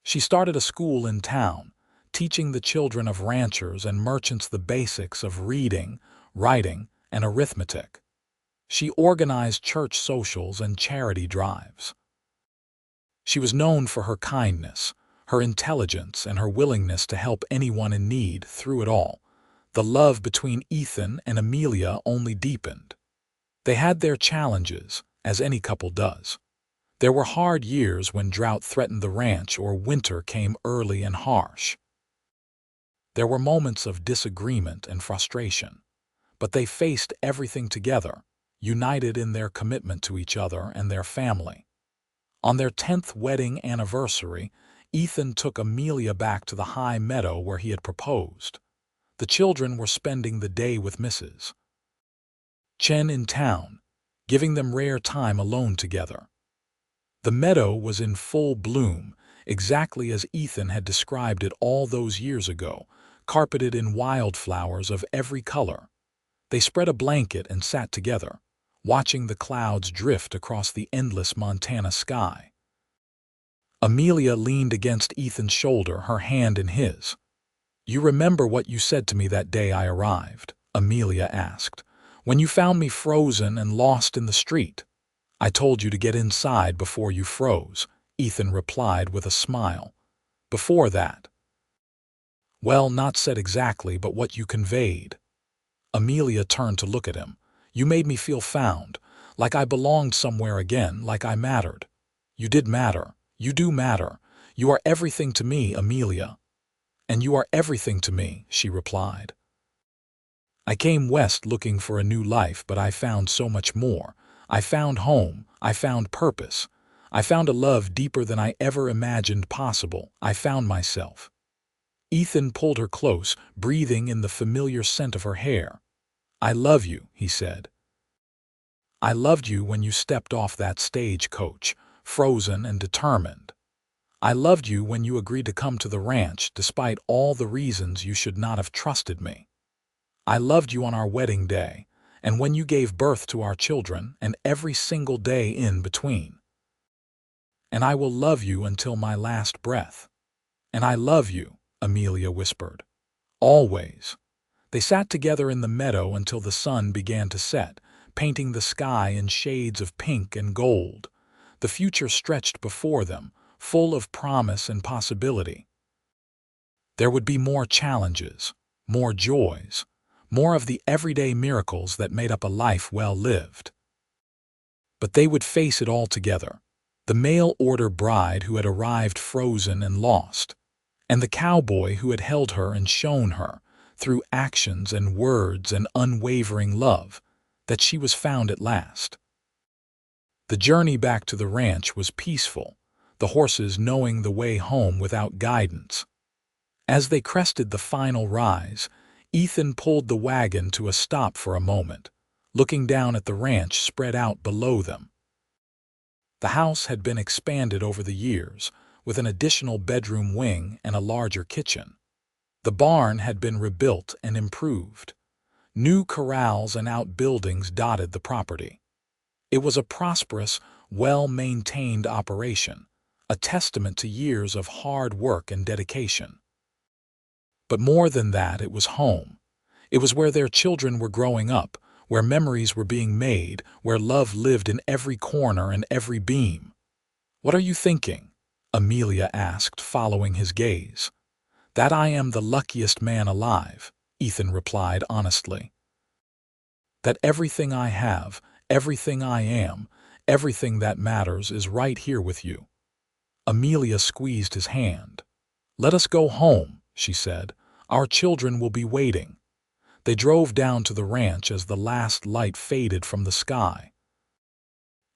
[SPEAKER 1] She started a school in town, teaching the children of ranchers and merchants the basics of reading, writing, and arithmetic. She organized church socials and charity drives. She was known for her kindness, her intelligence, and her willingness to help anyone in need. Through it all, the love between Ethan and Amelia only deepened. They had their challenges, as any couple does. There were hard years when drought threatened the ranch or winter came early and harsh. There were moments of disagreement and frustration, but they faced everything together, united in their commitment to each other and their family. On their 10th wedding anniversary, Ethan took Amelia back to the high meadow where he had proposed. The children were spending the day with Mrs. Chen in town, giving them rare time alone together. The meadow was in full bloom, exactly as Ethan had described it all those years ago, carpeted in wildflowers of every color. They spread a blanket and sat together, watching the clouds drift across the endless Montana sky. Amelia leaned against Ethan's shoulder, her hand in his. "You remember what you said to me that day I arrived?" Amelia asked. "When you found me frozen and lost in the street?" "I told you to get inside before you froze," Ethan replied with a smile. "Before that?" "Well, not said exactly, but what you conveyed." Amelia turned to look at him. "You made me feel found, like I belonged somewhere again, like I mattered." "You did matter. You do matter. You are everything to me, Amelia." "And you are everything to me," she replied. "I came west looking for a new life, but I found so much more. I found home. I found purpose. I found a love deeper than I ever imagined possible. I found myself." Ethan pulled her close, breathing in the familiar scent of her hair. "I love you," he said. "I loved you when you stepped off that stagecoach, frozen and determined. I loved you when you agreed to come to the ranch despite all the reasons you should not have trusted me. I loved you on our wedding day, and when you gave birth to our children, and every single day in between. And I will love you until my last breath." "And I love you," Amelia whispered. "Always." They sat together in the meadow until the sun began to set, painting the sky in shades of pink and gold. The future stretched before them, full of promise and possibility. There would be more challenges, more joys, more of the everyday miracles that made up a life well lived. But they would face it all together. The mail-order bride who had arrived frozen and lost, and the cowboy who had held her and shown her, through actions and words and unwavering love, that she was found at last. The journey back to the ranch was peaceful, the horses knowing the way home without guidance. As they crested the final rise, Ethan pulled the wagon to a stop for a moment, looking down at the ranch spread out below them. The house had been expanded over the years, with an additional bedroom wing and a larger kitchen. The barn had been rebuilt and improved. New corrals and outbuildings dotted the property. It was a prosperous, well-maintained operation, a testament to years of hard work and dedication. But more than that, it was home. It was where their children were growing up, where memories were being made, where love lived in every corner and every beam. "What are you thinking?" Amelia asked, following his gaze. "That I am the luckiest man alive," Ethan replied honestly. "That everything I have, everything I am, everything that matters is right here with you." Amelia squeezed his hand. "Let us go home," she said. "Our children will be waiting." They drove down to the ranch as the last light faded from the sky.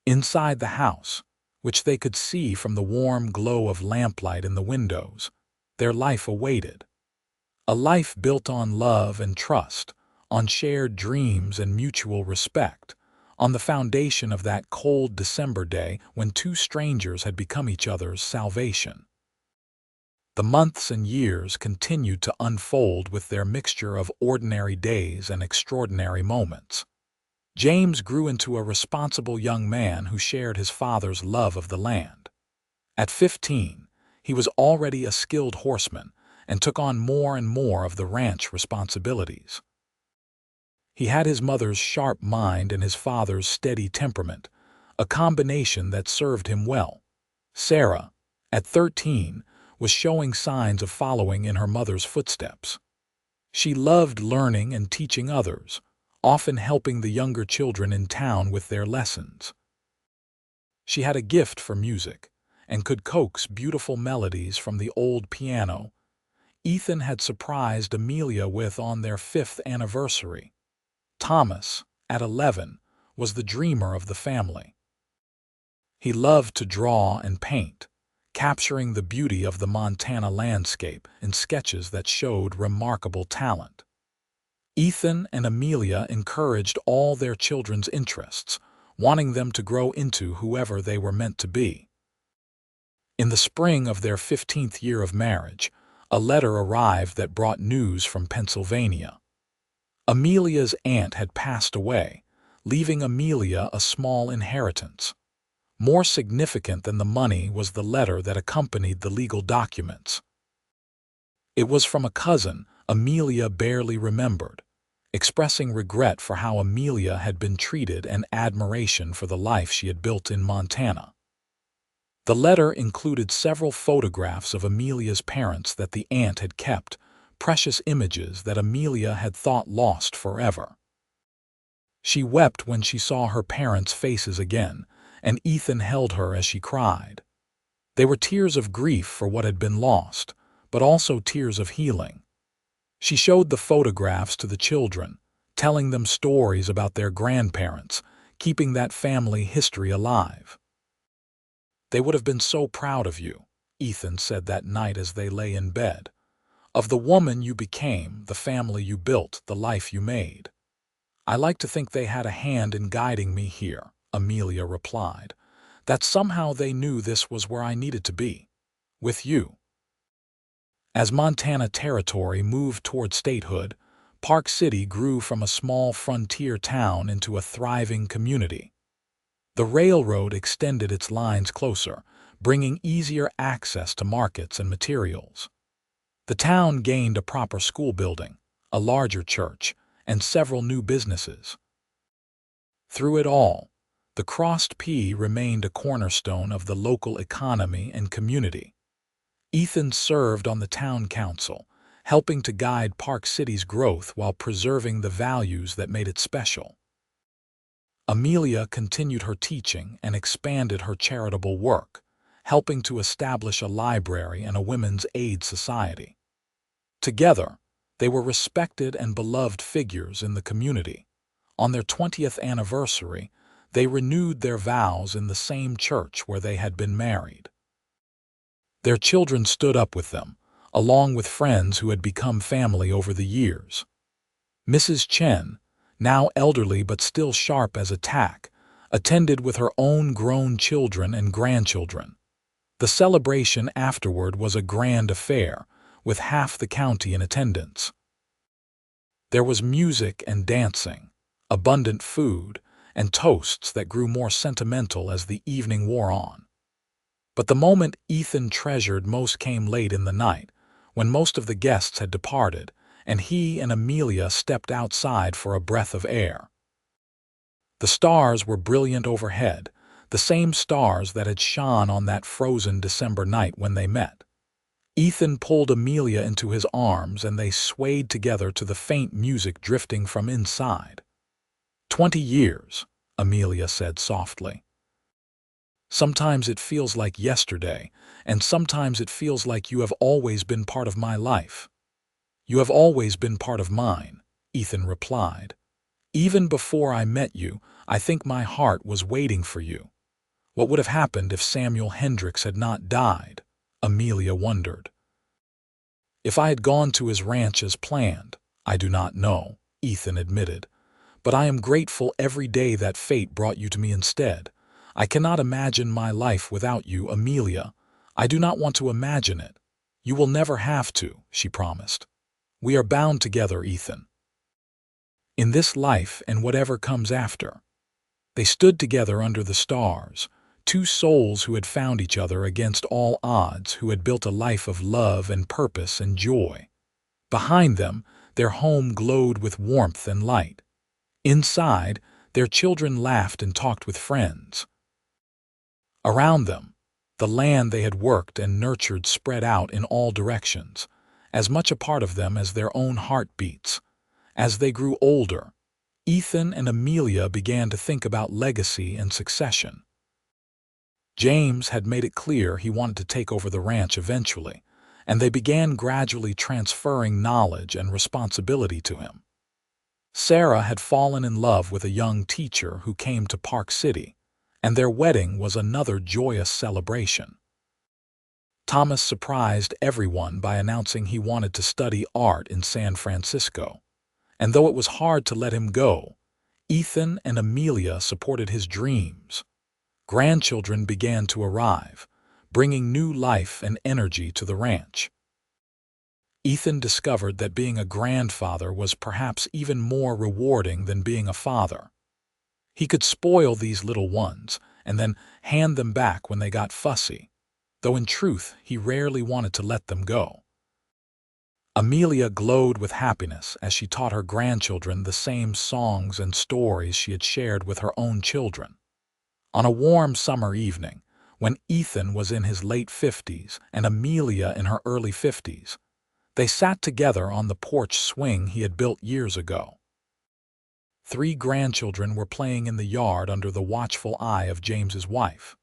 [SPEAKER 1] Inside the house, which they could see from the warm glow of lamplight in the windows, their life awaited. A life built on love and trust, on shared dreams and mutual respect, on the foundation of that cold December day when two strangers had become each other's salvation. The months and years continued to unfold with their mixture of ordinary days and extraordinary moments. James grew into a responsible young man who shared his father's love of the land. At 15, He was already a skilled horseman and took on more and more of the ranch responsibilities. He had his mother's sharp mind and his father's steady temperament, a combination that served him well. Sarah, at 13, was showing signs of following in her mother's footsteps. She loved learning and teaching others, often helping the younger children in town with their lessons. She had a gift for music and could coax beautiful melodies from the old piano Ethan had surprised Amelia with on their 5th anniversary. Thomas, at 11, was the dreamer of the family. He loved to draw and paint, capturing the beauty of the Montana landscape in sketches that showed remarkable talent. Ethan and Amelia encouraged all their children's interests, wanting them to grow into whoever they were meant to be. In the spring of their 15th year of marriage, a letter arrived that brought news from Pennsylvania. Amelia's aunt had passed away, leaving Amelia a small inheritance. More significant than the money was the letter that accompanied the legal documents. It was from a cousin Amelia barely remembered, expressing regret for how Amelia had been treated and admiration for the life she had built in Montana. The letter included several photographs of Amelia's parents that the aunt had kept, precious images that Amelia had thought lost forever. She wept when she saw her parents' faces again, and Ethan held her as she cried. They were tears of grief for what had been lost, but also tears of healing. She showed the photographs to the children, telling them stories about their grandparents, keeping that family history alive. "They would have been so proud of you," Ethan said that night as they lay in bed. "Of the woman you became, the family you built, the life you made." "I like to think they had a hand in guiding me here," Amelia replied. "That somehow they knew this was where I needed to be. With you." As Montana Territory moved toward statehood, Park City grew from a small frontier town into a thriving community. The railroad extended its lines closer, bringing easier access to markets and materials. The town gained a proper school building, a larger church, and several new businesses. Through it all, the Crossed P remained a cornerstone of the local economy and community. Ethan served on the town council, helping to guide Park City's growth while preserving the values that made it special. Amelia continued her teaching and expanded her charitable work, helping to establish a library and a women's aid society. Together, they were respected and beloved figures in the community. On their 20th anniversary, they renewed their vows in the same church where they had been married. Their children stood up with them, along with friends who had become family over the years. Mrs. Chen, now elderly but still sharp as a tack, attended with her own grown children and grandchildren. The celebration afterward was a grand affair, with half the county in attendance. There was music and dancing, abundant food, and toasts that grew more sentimental as the evening wore on. But the moment Ethan treasured most came late in the night, when most of the guests had departed, and he and Amelia stepped outside for a breath of air. The stars were brilliant overhead, the same stars that had shone on that frozen December night when they met. Ethan pulled Amelia into his arms and they swayed together to the faint music drifting from inside. 20 years, Amelia said softly. Sometimes it feels like yesterday, and sometimes it feels like you have always been part of my life. You have always been part of mine, Ethan replied. Even before I met you, I think my heart was waiting for you. What would have happened if Samuel Hendricks had not died? Amelia wondered. If I had gone to his ranch as planned, I do not know, Ethan admitted. But I am grateful every day that fate brought you to me instead. I cannot imagine my life without you, Amelia. I do not want to imagine it. You will never have to, she promised. We are bound together, Ethan. In this life and whatever comes after. They stood together under the stars, two souls who had found each other against all odds, who had built a life of love and purpose and joy. Behind them, their home glowed with warmth and light. Inside, their children laughed and talked with friends. Around them, the land they had worked and nurtured spread out in all directions, as much a part of them as their own heartbeats. As they grew older, Ethan and Amelia began to think about legacy and succession. James had made it clear he wanted to take over the ranch eventually, and they began gradually transferring knowledge and responsibility to him. Sarah had fallen in love with a young teacher who came to Park City, and their wedding was another joyous celebration. Thomas surprised everyone by announcing he wanted to study art in San Francisco, and though it was hard to let him go, Ethan and Amelia supported his dreams. Grandchildren began to arrive, bringing new life and energy to the ranch. Ethan discovered that being a grandfather was perhaps even more rewarding than being a father. He could spoil these little ones and then hand them back when they got fussy, though in truth he rarely wanted to let them go. Amelia glowed with happiness as she taught her grandchildren the same songs and stories she had shared with her own children. On a warm summer evening, when Ethan was in his late 50s and Amelia in her early 50s, they sat together on the porch swing he had built years ago. 3 grandchildren were playing in the yard under the watchful eye of James's wife.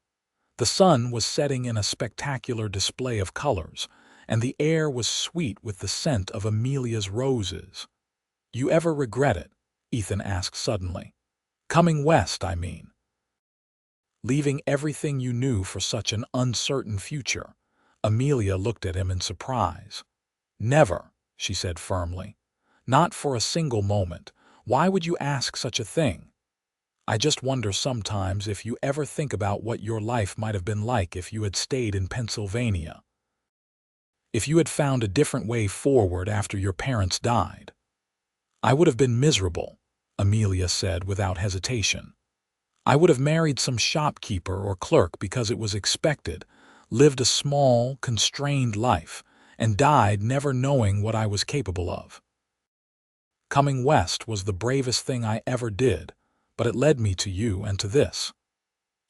[SPEAKER 1] The sun was setting in a spectacular display of colors, and the air was sweet with the scent of Amelia's roses. "You ever regret it?" Ethan asked suddenly. "Coming west, I mean. Leaving everything you knew for such an uncertain future." Amelia looked at him in surprise. "Never," she said firmly. "Not for a single moment. Why would you ask such a thing? I just wonder sometimes if you ever think about what your life might have been like if you had stayed in Pennsylvania. If you had found a different way forward after your parents died." "I would have been miserable," Amelia said without hesitation. "I would have married some shopkeeper or clerk because it was expected, lived a small, constrained life, and died never knowing what I was capable of. Coming west was the bravest thing I ever did, but it led me to you and to this."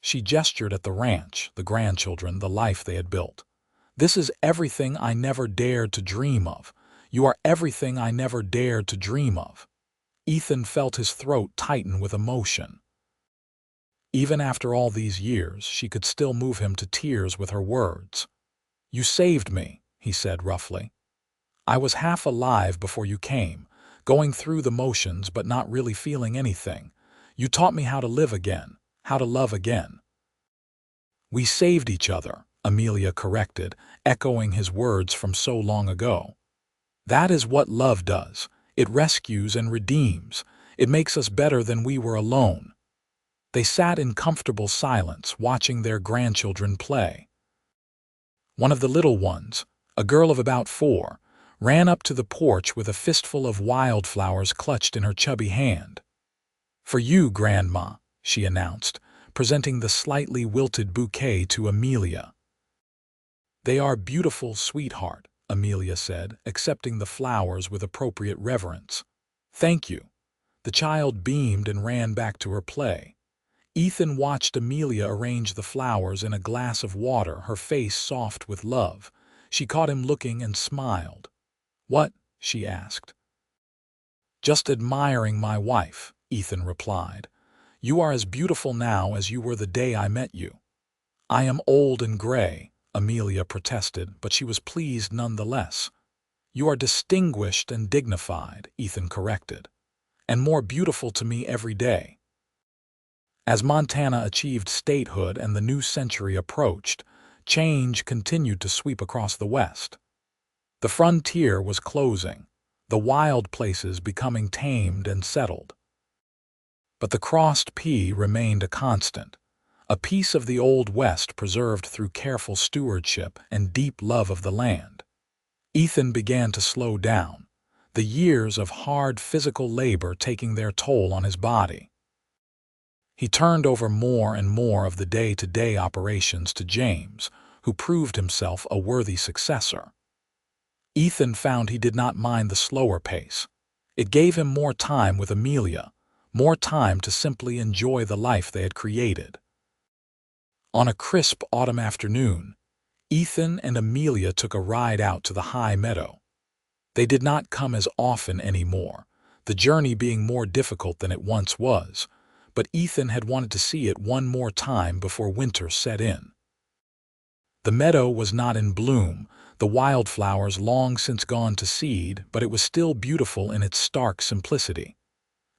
[SPEAKER 1] She gestured at the ranch, the grandchildren, the life they had built. "This is everything I never dared to dream of. You are everything I never dared to dream of." Ethan felt his throat tighten with emotion. Even after all these years, she could still move him to tears with her words. "You saved me," he said roughly. "I was half alive before you came, going through the motions but not really feeling anything. You taught me how to live again, how to love again." "We saved each other," Amelia corrected, echoing his words from so long ago. "That is what love does. It rescues and redeems. It makes us better than we were alone." They sat in comfortable silence, watching their grandchildren play. One of the little ones, a girl of about 4, ran up to the porch with a fistful of wildflowers clutched in her chubby hand. "For you, Grandma," she announced, presenting the slightly wilted bouquet to Amelia. "They are beautiful, sweetheart," Amelia said, accepting the flowers with appropriate reverence. "Thank you." The child beamed and ran back to her play. Ethan watched Amelia arrange the flowers in a glass of water, her face soft with love. She caught him looking and smiled. "What?" she asked. "Just admiring my wife," Ethan replied. "You are as beautiful now as you were the day I met you." "I am old and gray," Amelia protested, but she was pleased nonetheless. "You are distinguished and dignified," Ethan corrected, "and more beautiful to me every day." As Montana achieved statehood and the new century approached, change continued to sweep across the West. The frontier was closing, the wild places becoming tamed and settled. But the crossed P remained a constant, a piece of the Old West preserved through careful stewardship and deep love of the land. Ethan began to slow down, the years of hard physical labor taking their toll on his body. He turned over more and more of the day-to-day operations to James, who proved himself a worthy successor. Ethan found he did not mind the slower pace. It gave him more time with Amelia, more time to simply enjoy the life they had created. On a crisp autumn afternoon, Ethan and Amelia took a ride out to the high meadow. They did not come as often anymore, the journey being more difficult than it once was, but Ethan had wanted to see it one more time before winter set in. The meadow was not in bloom, the wildflowers long since gone to seed, but it was still beautiful in its stark simplicity.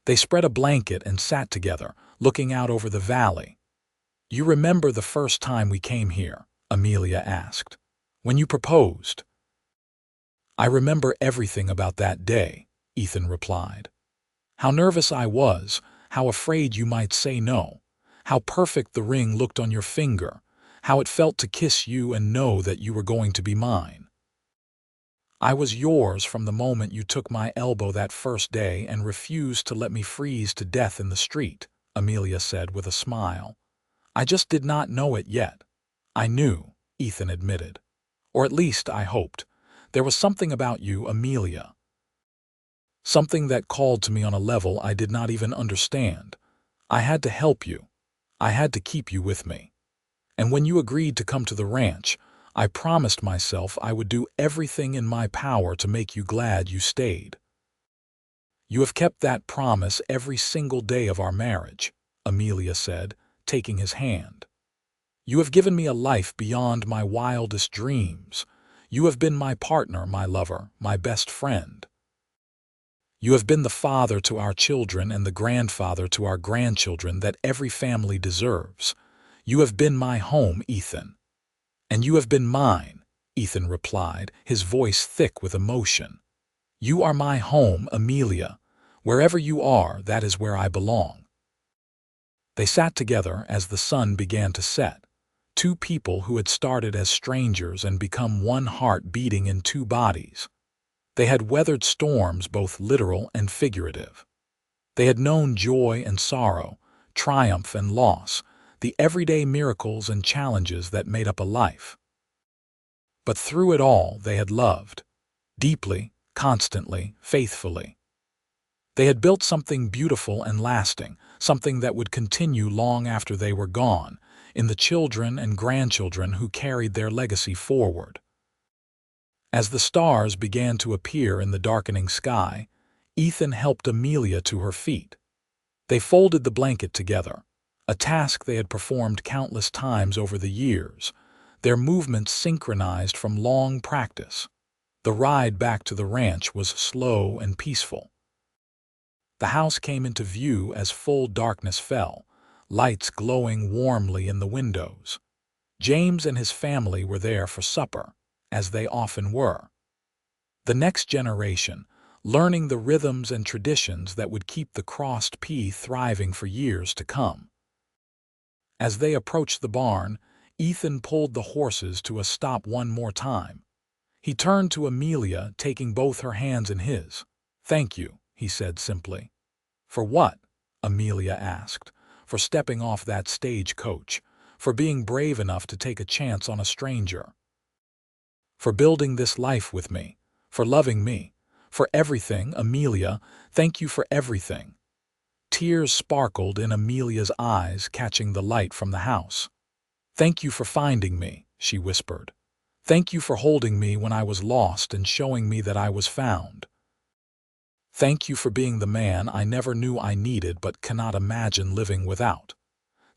[SPEAKER 1] They spread a blanket and sat together, looking out over the valley. "You remember the first time we came here?" Amelia asked. "When you proposed?" "I remember everything about that day," Ethan replied. "How nervous I was, how afraid you might say no, how perfect the ring looked on your finger, how it felt to kiss you and know that you were going to be mine. I was yours from the moment you took my elbow that first day and refused to let me freeze to death in the street," Amelia said with a smile. "I just did not know it yet." "I knew," Ethan admitted. "Or at least I hoped. There was something about you, Amelia. Something that called to me on a level I did not even understand. I had to help you. I had to keep you with me. And when you agreed to come to the ranch, I promised myself I would do everything in my power to make you glad you stayed. You have kept that promise every single day of our marriage," Amelia said, taking his hand. "You have given me a life beyond my wildest dreams. You have been my partner, my lover, my best friend. You have been the father to our children and the grandfather to our grandchildren that every family deserves. You have been my home, Ethan." "And you have been mine," Ethan replied, his voice thick with emotion. "You are my home, Amelia. Wherever you are, that is where I belong." They sat together as the sun began to set. Two people who had started as strangers and become one heart beating in two bodies. They had weathered storms both literal and figurative. They had known joy and sorrow, triumph and loss, the everyday miracles and challenges that made up a life. But through it all they had loved, deeply, constantly, faithfully. They had built something beautiful and lasting, something that would continue long after they were gone, in the children and grandchildren who carried their legacy forward. As the stars began to appear in the darkening sky, Ethan helped Amelia to her feet. They folded the blanket together, a task they had performed countless times over the years, their movements synchronized from long practice. The ride back to the ranch was slow and peaceful. The house came into view as full darkness fell, lights glowing warmly in the windows. James and his family were there for supper, as they often were. The next generation, learning the rhythms and traditions that would keep the crossed pea thriving for years to come. As they approached the barn, Ethan pulled the horses to a stop one more time. He turned to Amelia, taking both her hands in his. "Thank you," he said simply. "For what?" Amelia asked. "For stepping off that stagecoach, for being brave enough to take a chance on a stranger. For building this life with me, for loving me, for everything, Amelia, thank you for everything." Tears sparkled in Amelia's eyes, catching the light from the house. "Thank you for finding me," she whispered. "Thank you for holding me when I was lost and showing me that I was found. Thank you for being the man I never knew I needed but cannot imagine living without.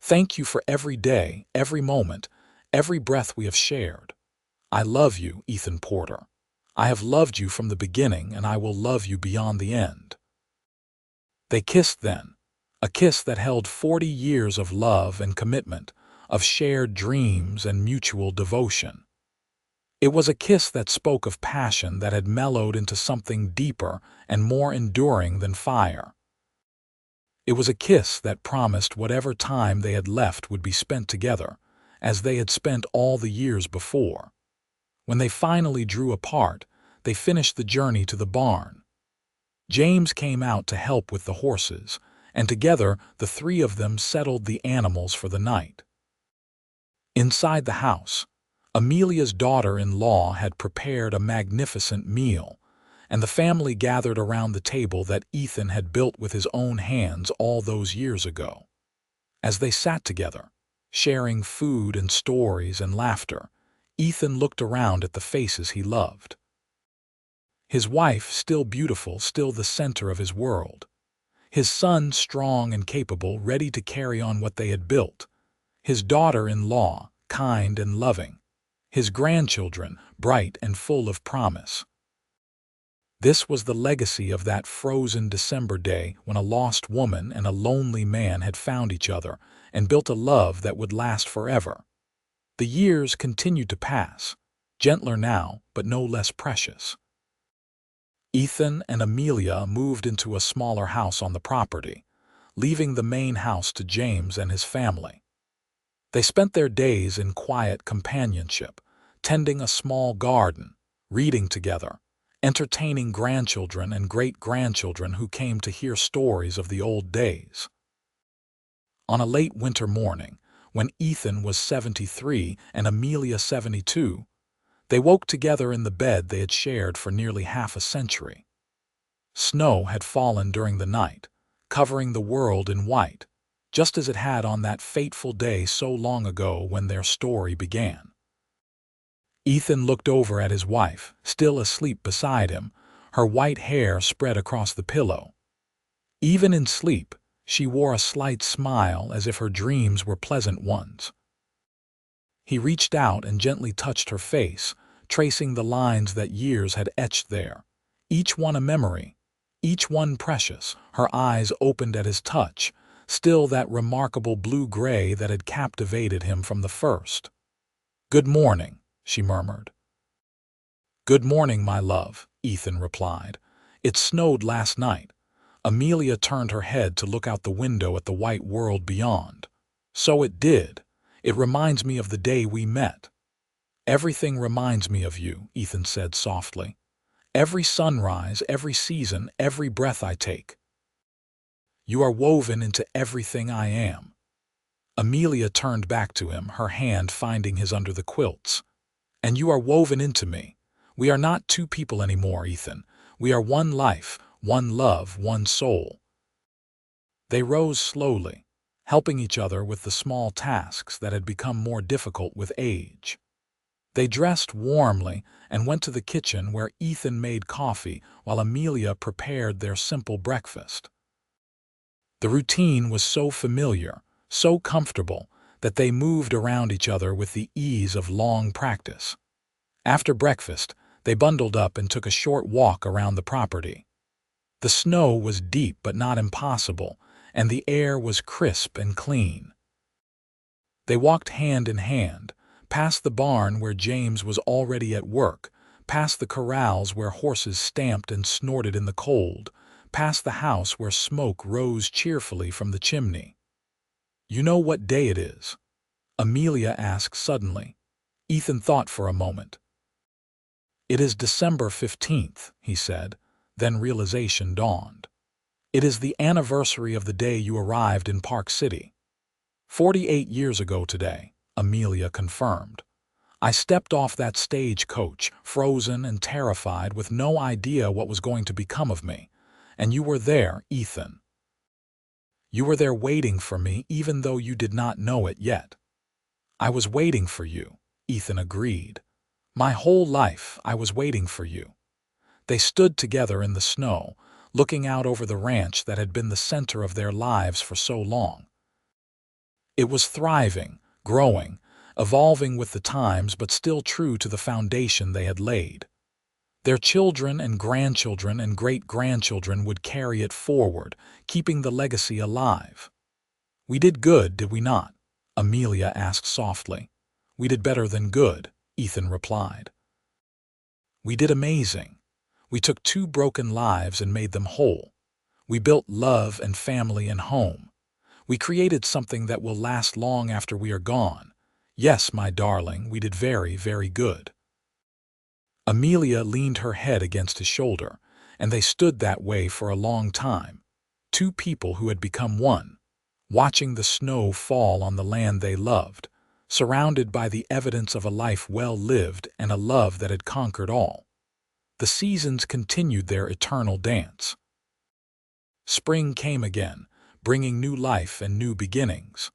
[SPEAKER 1] Thank you for every day, every moment, every breath we have shared. I love you, Ethan Porter. I have loved you from the beginning, and I will love you beyond the end." They kissed then, a kiss that held 40 years of love and commitment, of shared dreams and mutual devotion. It was a kiss that spoke of passion that had mellowed into something deeper and more enduring than fire. It was a kiss that promised whatever time they had left would be spent together, as they had spent all the years before. When they finally drew apart, they finished the journey to the barn. James came out to help with the horses, and together the three of them settled the animals for the night. Inside the house, Amelia's daughter-in-law had prepared a magnificent meal, and the family gathered around the table that Ethan had built with his own hands all those years ago. As they sat together, sharing food and stories and laughter, Ethan looked around at the faces he loved. His wife, still beautiful, still the center of his world. His son, strong and capable, ready to carry on what they had built. His daughter-in-law, kind and loving. His grandchildren, bright and full of promise. This was the legacy of that frozen December day when a lost woman and a lonely man had found each other and built a love that would last forever. The years continued to pass, gentler now, but no less precious. Ethan and Amelia moved into a smaller house on the property, leaving the main house to James and his family. They spent their days in quiet companionship, tending a small garden, reading together, entertaining grandchildren and great-grandchildren who came to hear stories of the old days. On a late winter morning, when Ethan was 73 and Amelia 72, they woke together in the bed they had shared for nearly half a century. Snow had fallen during the night, covering the world in white, just as it had on that fateful day so long ago when their story began. Ethan looked over at his wife, still asleep beside him, her white hair spread across the pillow. Even in sleep, she wore a slight smile as if her dreams were pleasant ones. He reached out and gently touched her face, tracing the lines that years had etched there, each one a memory, each one precious. Her eyes opened at his touch, still that remarkable blue-gray that had captivated him from the first. "Good morning," she murmured. "Good morning, my love," Ethan replied. "It snowed last night." Amelia turned her head to look out the window at the white world beyond. "So it did. It reminds me of the day we met." "Everything reminds me of you," Ethan said softly. "Every sunrise, every season, every breath I take. You are woven into everything I am." Amelia turned back to him, her hand finding his under the quilts. "And you are woven into me. We are not two people anymore, Ethan. We are one life, one love, one soul." They rose slowly, helping each other with the small tasks that had become more difficult with age. They dressed warmly and went to the kitchen where Ethan made coffee while Amelia prepared their simple breakfast. The routine was so familiar, so comfortable, that they moved around each other with the ease of long practice. After breakfast, they bundled up and took a short walk around the property. The snow was deep but not impossible, and the air was crisp and clean. They walked hand in hand, past the barn where James was already at work, past the corrals where horses stamped and snorted in the cold, past the house where smoke rose cheerfully from the chimney. "You know what day it is?" Amelia asked suddenly. Ethan thought for a moment. "It is December 15th, he said, then realization dawned. "It is the anniversary of the day you arrived in Park City." 48 years ago today," Amelia confirmed. "I stepped off that stagecoach, frozen and terrified, with no idea what was going to become of me. And you were there, Ethan. You were there waiting for me even though you did not know it yet." "I was waiting for you," Ethan agreed. "My whole life I was waiting for you." They stood together in the snow, looking out over the ranch that had been the center of their lives for so long. It was thriving, growing, evolving with the times, but still true to the foundation they had laid. Their children and grandchildren and great-grandchildren would carry it forward, keeping the legacy alive. "We did good, did we not?" Amelia asked softly. "We did better than good," Ethan replied. "We did amazing. We took two broken lives and made them whole. We built love and family and home. We created something that will last long after we are gone. Yes, my darling, we did very, very good." Amelia leaned her head against his shoulder, and they stood that way for a long time. two people who had become one, watching the snow fall on the land they loved, surrounded by the evidence of a life well lived and a love that had conquered all. The seasons continued their eternal dance. Spring came again, bringing new life and new beginnings.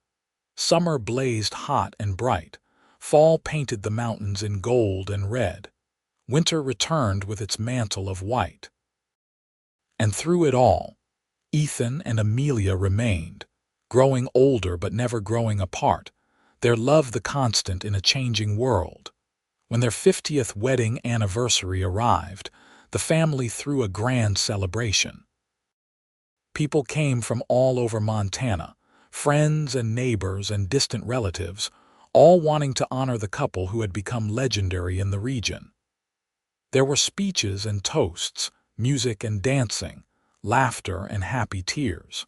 [SPEAKER 1] Summer blazed hot and bright. Fall painted the mountains in gold and red. Winter returned with its mantle of white. And through it all, Ethan and Amelia remained, growing older but never growing apart, their love the constant in a changing world. When their 50th wedding anniversary arrived, the family threw a grand celebration. People came from all over Montana, friends and neighbors and distant relatives, all wanting to honor the couple who had become legendary in the region. There were speeches and toasts, music and dancing, laughter and happy tears.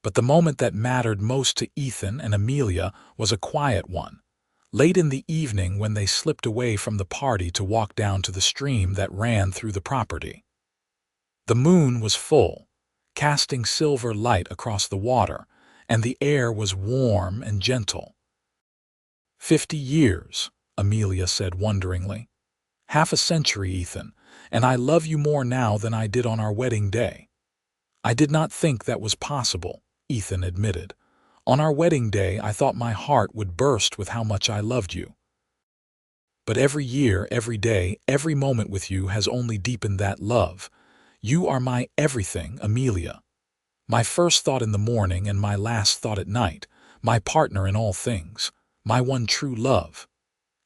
[SPEAKER 1] But the moment that mattered most to Ethan and Amelia was a quiet one, late in the evening when they slipped away from the party to walk down to the stream that ran through the property. The moon was full, casting silver light across the water, and the air was warm and gentle. 50 years, Amelia said wonderingly. Half a century, Ethan, and I love you more now than I did on our wedding day. I did not think that was possible, Ethan admitted. On our wedding day, I thought my heart would burst with how much I loved you. But every year, every day, every moment with you has only deepened that love. You are my everything, Amelia. My first thought in the morning and my last thought at night, my partner in all things, my one true love.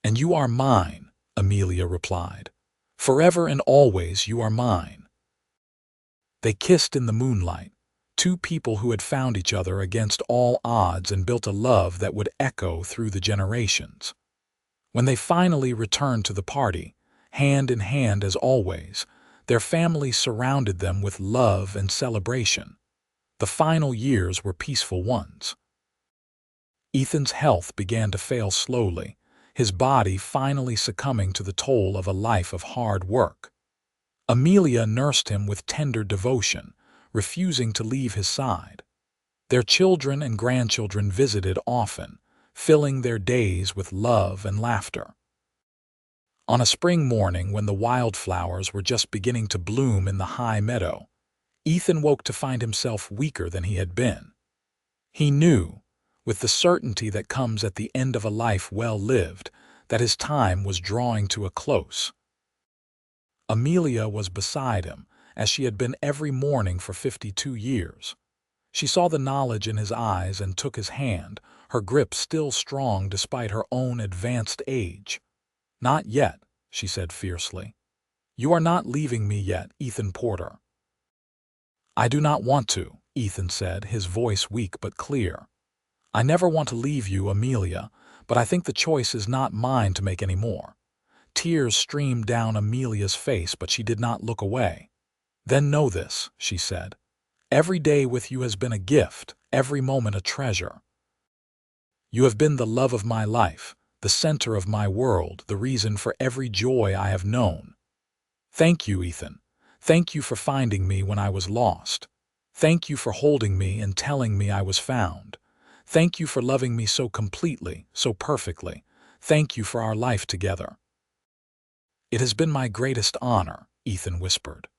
[SPEAKER 1] And you are mine, Amelia replied. Forever and always you are mine. They kissed in the moonlight, two people who had found each other against all odds and built a love that would echo through the generations. When they finally returned to the party, hand in hand as always, their family surrounded them with love and celebration. The final years were peaceful ones. Ethan's health began to fail slowly, his body finally succumbing to the toll of a life of hard work. Amelia nursed him with tender devotion, refusing to leave his side. Their children and grandchildren visited often, filling their days with love and laughter. On a spring morning when the wildflowers were just beginning to bloom in the high meadow, Ethan woke to find himself weaker than he had been. He knew, with the certainty that comes at the end of a life well lived, that his time was drawing to a close. Amelia was beside him, as she had been every morning for 52 years. She saw the knowledge in his eyes and took his hand, her grip still strong despite her own advanced age. Not yet, she said fiercely. You are not leaving me yet, Ethan Porter. I do not want to, Ethan said, his voice weak but clear. I never want to leave you, Amelia, but I think the choice is not mine to make any more. Tears streamed down Amelia's face, but she did not look away. Then know this, she said. Every day with you has been a gift, every moment a treasure. You have been the love of my life, the center of my world, the reason for every joy I have known. Thank you, Ethan. Thank you for finding me when I was lost. Thank you for holding me and telling me I was found. Thank you for loving me so completely, so perfectly. Thank you for our life together. It has been my greatest honor, Ethan whispered.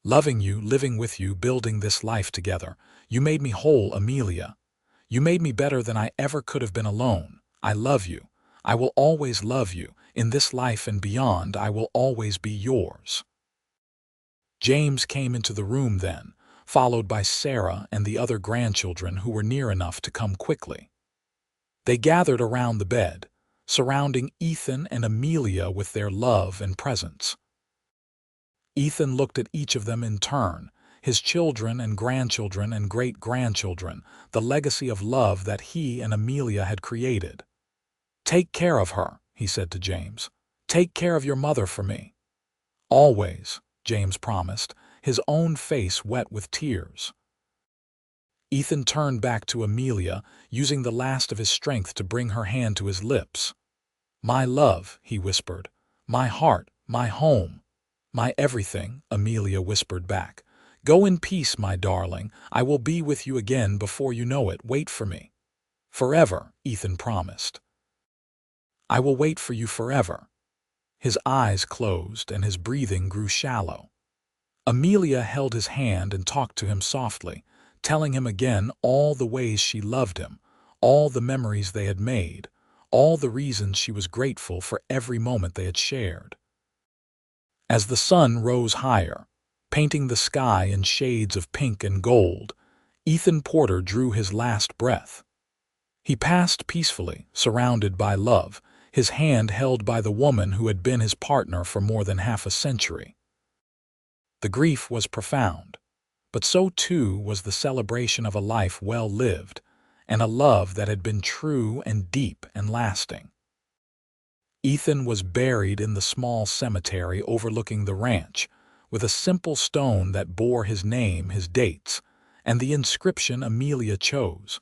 [SPEAKER 1] Loving you, living with you, building this life together. You made me whole, Amelia. You made me better than I ever could have been alone. I love you. I will always love you. In this life and beyond, I will always be yours. James came into the room then, followed by Sarah and the other grandchildren who were near enough to come quickly. They gathered around the bed, surrounding Ethan and Amelia with their love and presence. Ethan looked at each of them in turn, his children and grandchildren and great-grandchildren, the legacy of love that he and Amelia had created. Take care of her, he said to James. Take care of your mother for me. Always, James promised, his own face wet with tears. Ethan turned back to Amelia, using the last of his strength to bring her hand to his lips. My love, he whispered. My heart, my home. My everything, Amelia whispered back. Go in peace, my darling. I will be with you again before you know it. Wait for me. Forever, Ethan promised. I will wait for you forever. His eyes closed and his breathing grew shallow. Amelia held his hand and talked to him softly, telling him again all the ways she loved him, all the memories they had made, all the reasons she was grateful for every moment they had shared. As the sun rose higher, painting the sky in shades of pink and gold, Ethan Porter drew his last breath. He passed peacefully, surrounded by love, his hand held by the woman who had been his partner for more than half a century. The grief was profound, but so too was the celebration of a life well lived, and a love that had been true and deep and lasting. Ethan was buried in the small cemetery overlooking the ranch, with a simple stone that bore his name, his dates, and the inscription Amelia chose.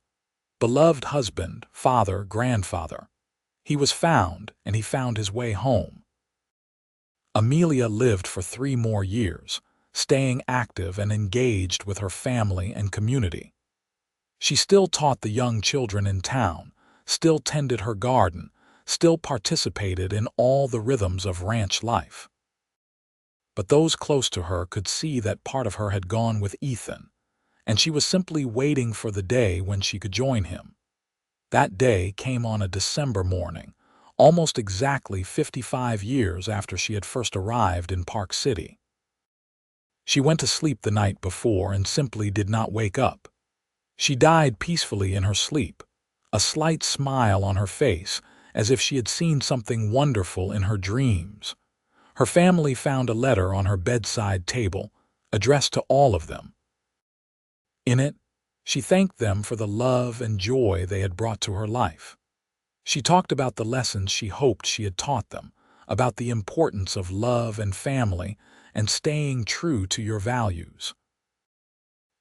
[SPEAKER 1] Beloved husband, father, grandfather. He was found, and he found his way home. Amelia lived for 3 more years, staying active and engaged with her family and community. She still taught the young children in town, still tended her garden, still participated in all the rhythms of ranch life. But those close to her could see that part of her had gone with Ethan, and she was simply waiting for the day when she could join him. That day came on a December morning, almost exactly 55 years after she had first arrived in Park City. She went to sleep the night before and simply did not wake up. She died peacefully in her sleep, a slight smile on her face, as if she had seen something wonderful in her dreams. Her family found a letter on her bedside table, addressed to all of them. In it, she thanked them for the love and joy they had brought to her life. She talked about the lessons she hoped she had taught them, about the importance of love and family and staying true to your values.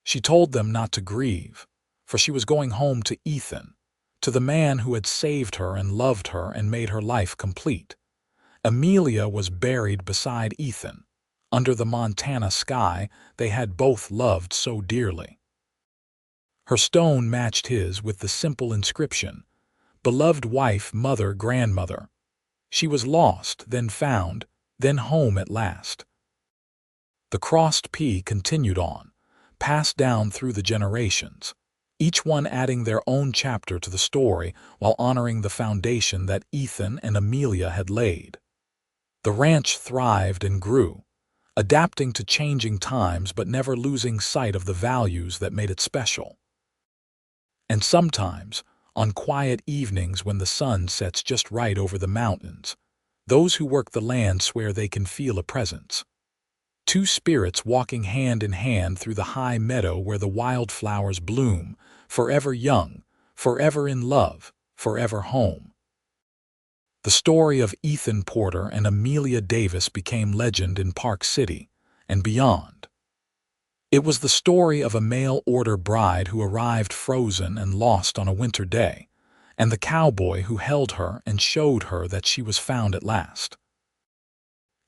[SPEAKER 1] She told them not to grieve, for she was going home to Ethan, to the man who had saved her and loved her and made her life complete. Amelia was buried beside Ethan, under the Montana sky they had both loved so dearly. Her stone matched his with the simple inscription, beloved wife, mother, grandmother. She was lost, then found, then home at last. The crossed P continued on, passed down through the generations, each one adding their own chapter to the story while honoring the foundation that Ethan and Amelia had laid. The ranch thrived and grew, adapting to changing times but never losing sight of the values that made it special. And sometimes, on quiet evenings when the sun sets just right over the mountains, those who work the land swear they can feel a presence. 2 spirits walking hand in hand through the high meadow where the wildflowers bloom, forever young, forever in love, forever home. The story of Ethan Porter and Amelia Davis became legend in Park City and beyond. It was the story of a mail-order bride who arrived frozen and lost on a winter day, and the cowboy who held her and showed her that she was found at last.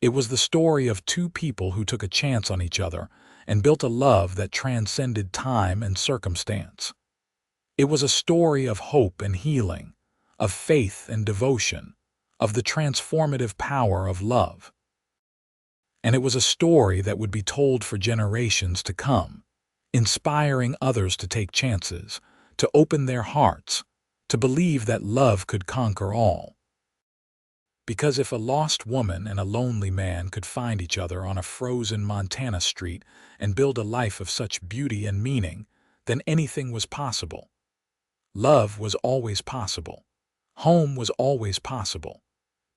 [SPEAKER 1] It was the story of 2 people who took a chance on each other and built a love that transcended time and circumstance. It was a story of hope and healing, of faith and devotion, of the transformative power of love. And it was a story that would be told for generations to come, inspiring others to take chances, to open their hearts, to believe that love could conquer all. Because if a lost woman and a lonely man could find each other on a frozen Montana street and build a life of such beauty and meaning, then anything was possible. Love was always possible. Home was always possible.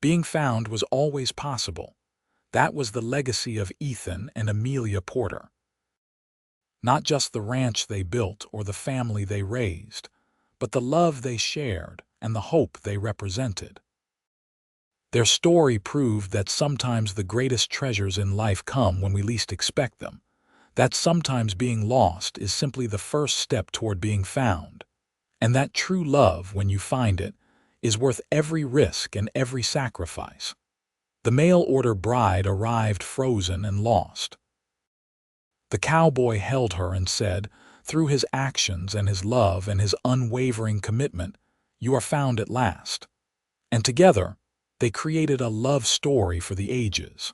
[SPEAKER 1] Being found was always possible. That was the legacy of Ethan and Amelia Porter. Not just the ranch they built or the family they raised, but the love they shared and the hope they represented. Their story proved that sometimes the greatest treasures in life come when we least expect them, that sometimes being lost is simply the first step toward being found, and that true love, when you find it, is worth every risk and every sacrifice. The mail-order bride arrived frozen and lost. The cowboy held her and said, "Through his actions and his love and his unwavering commitment, you are found at last." And together, they created a love story for the ages.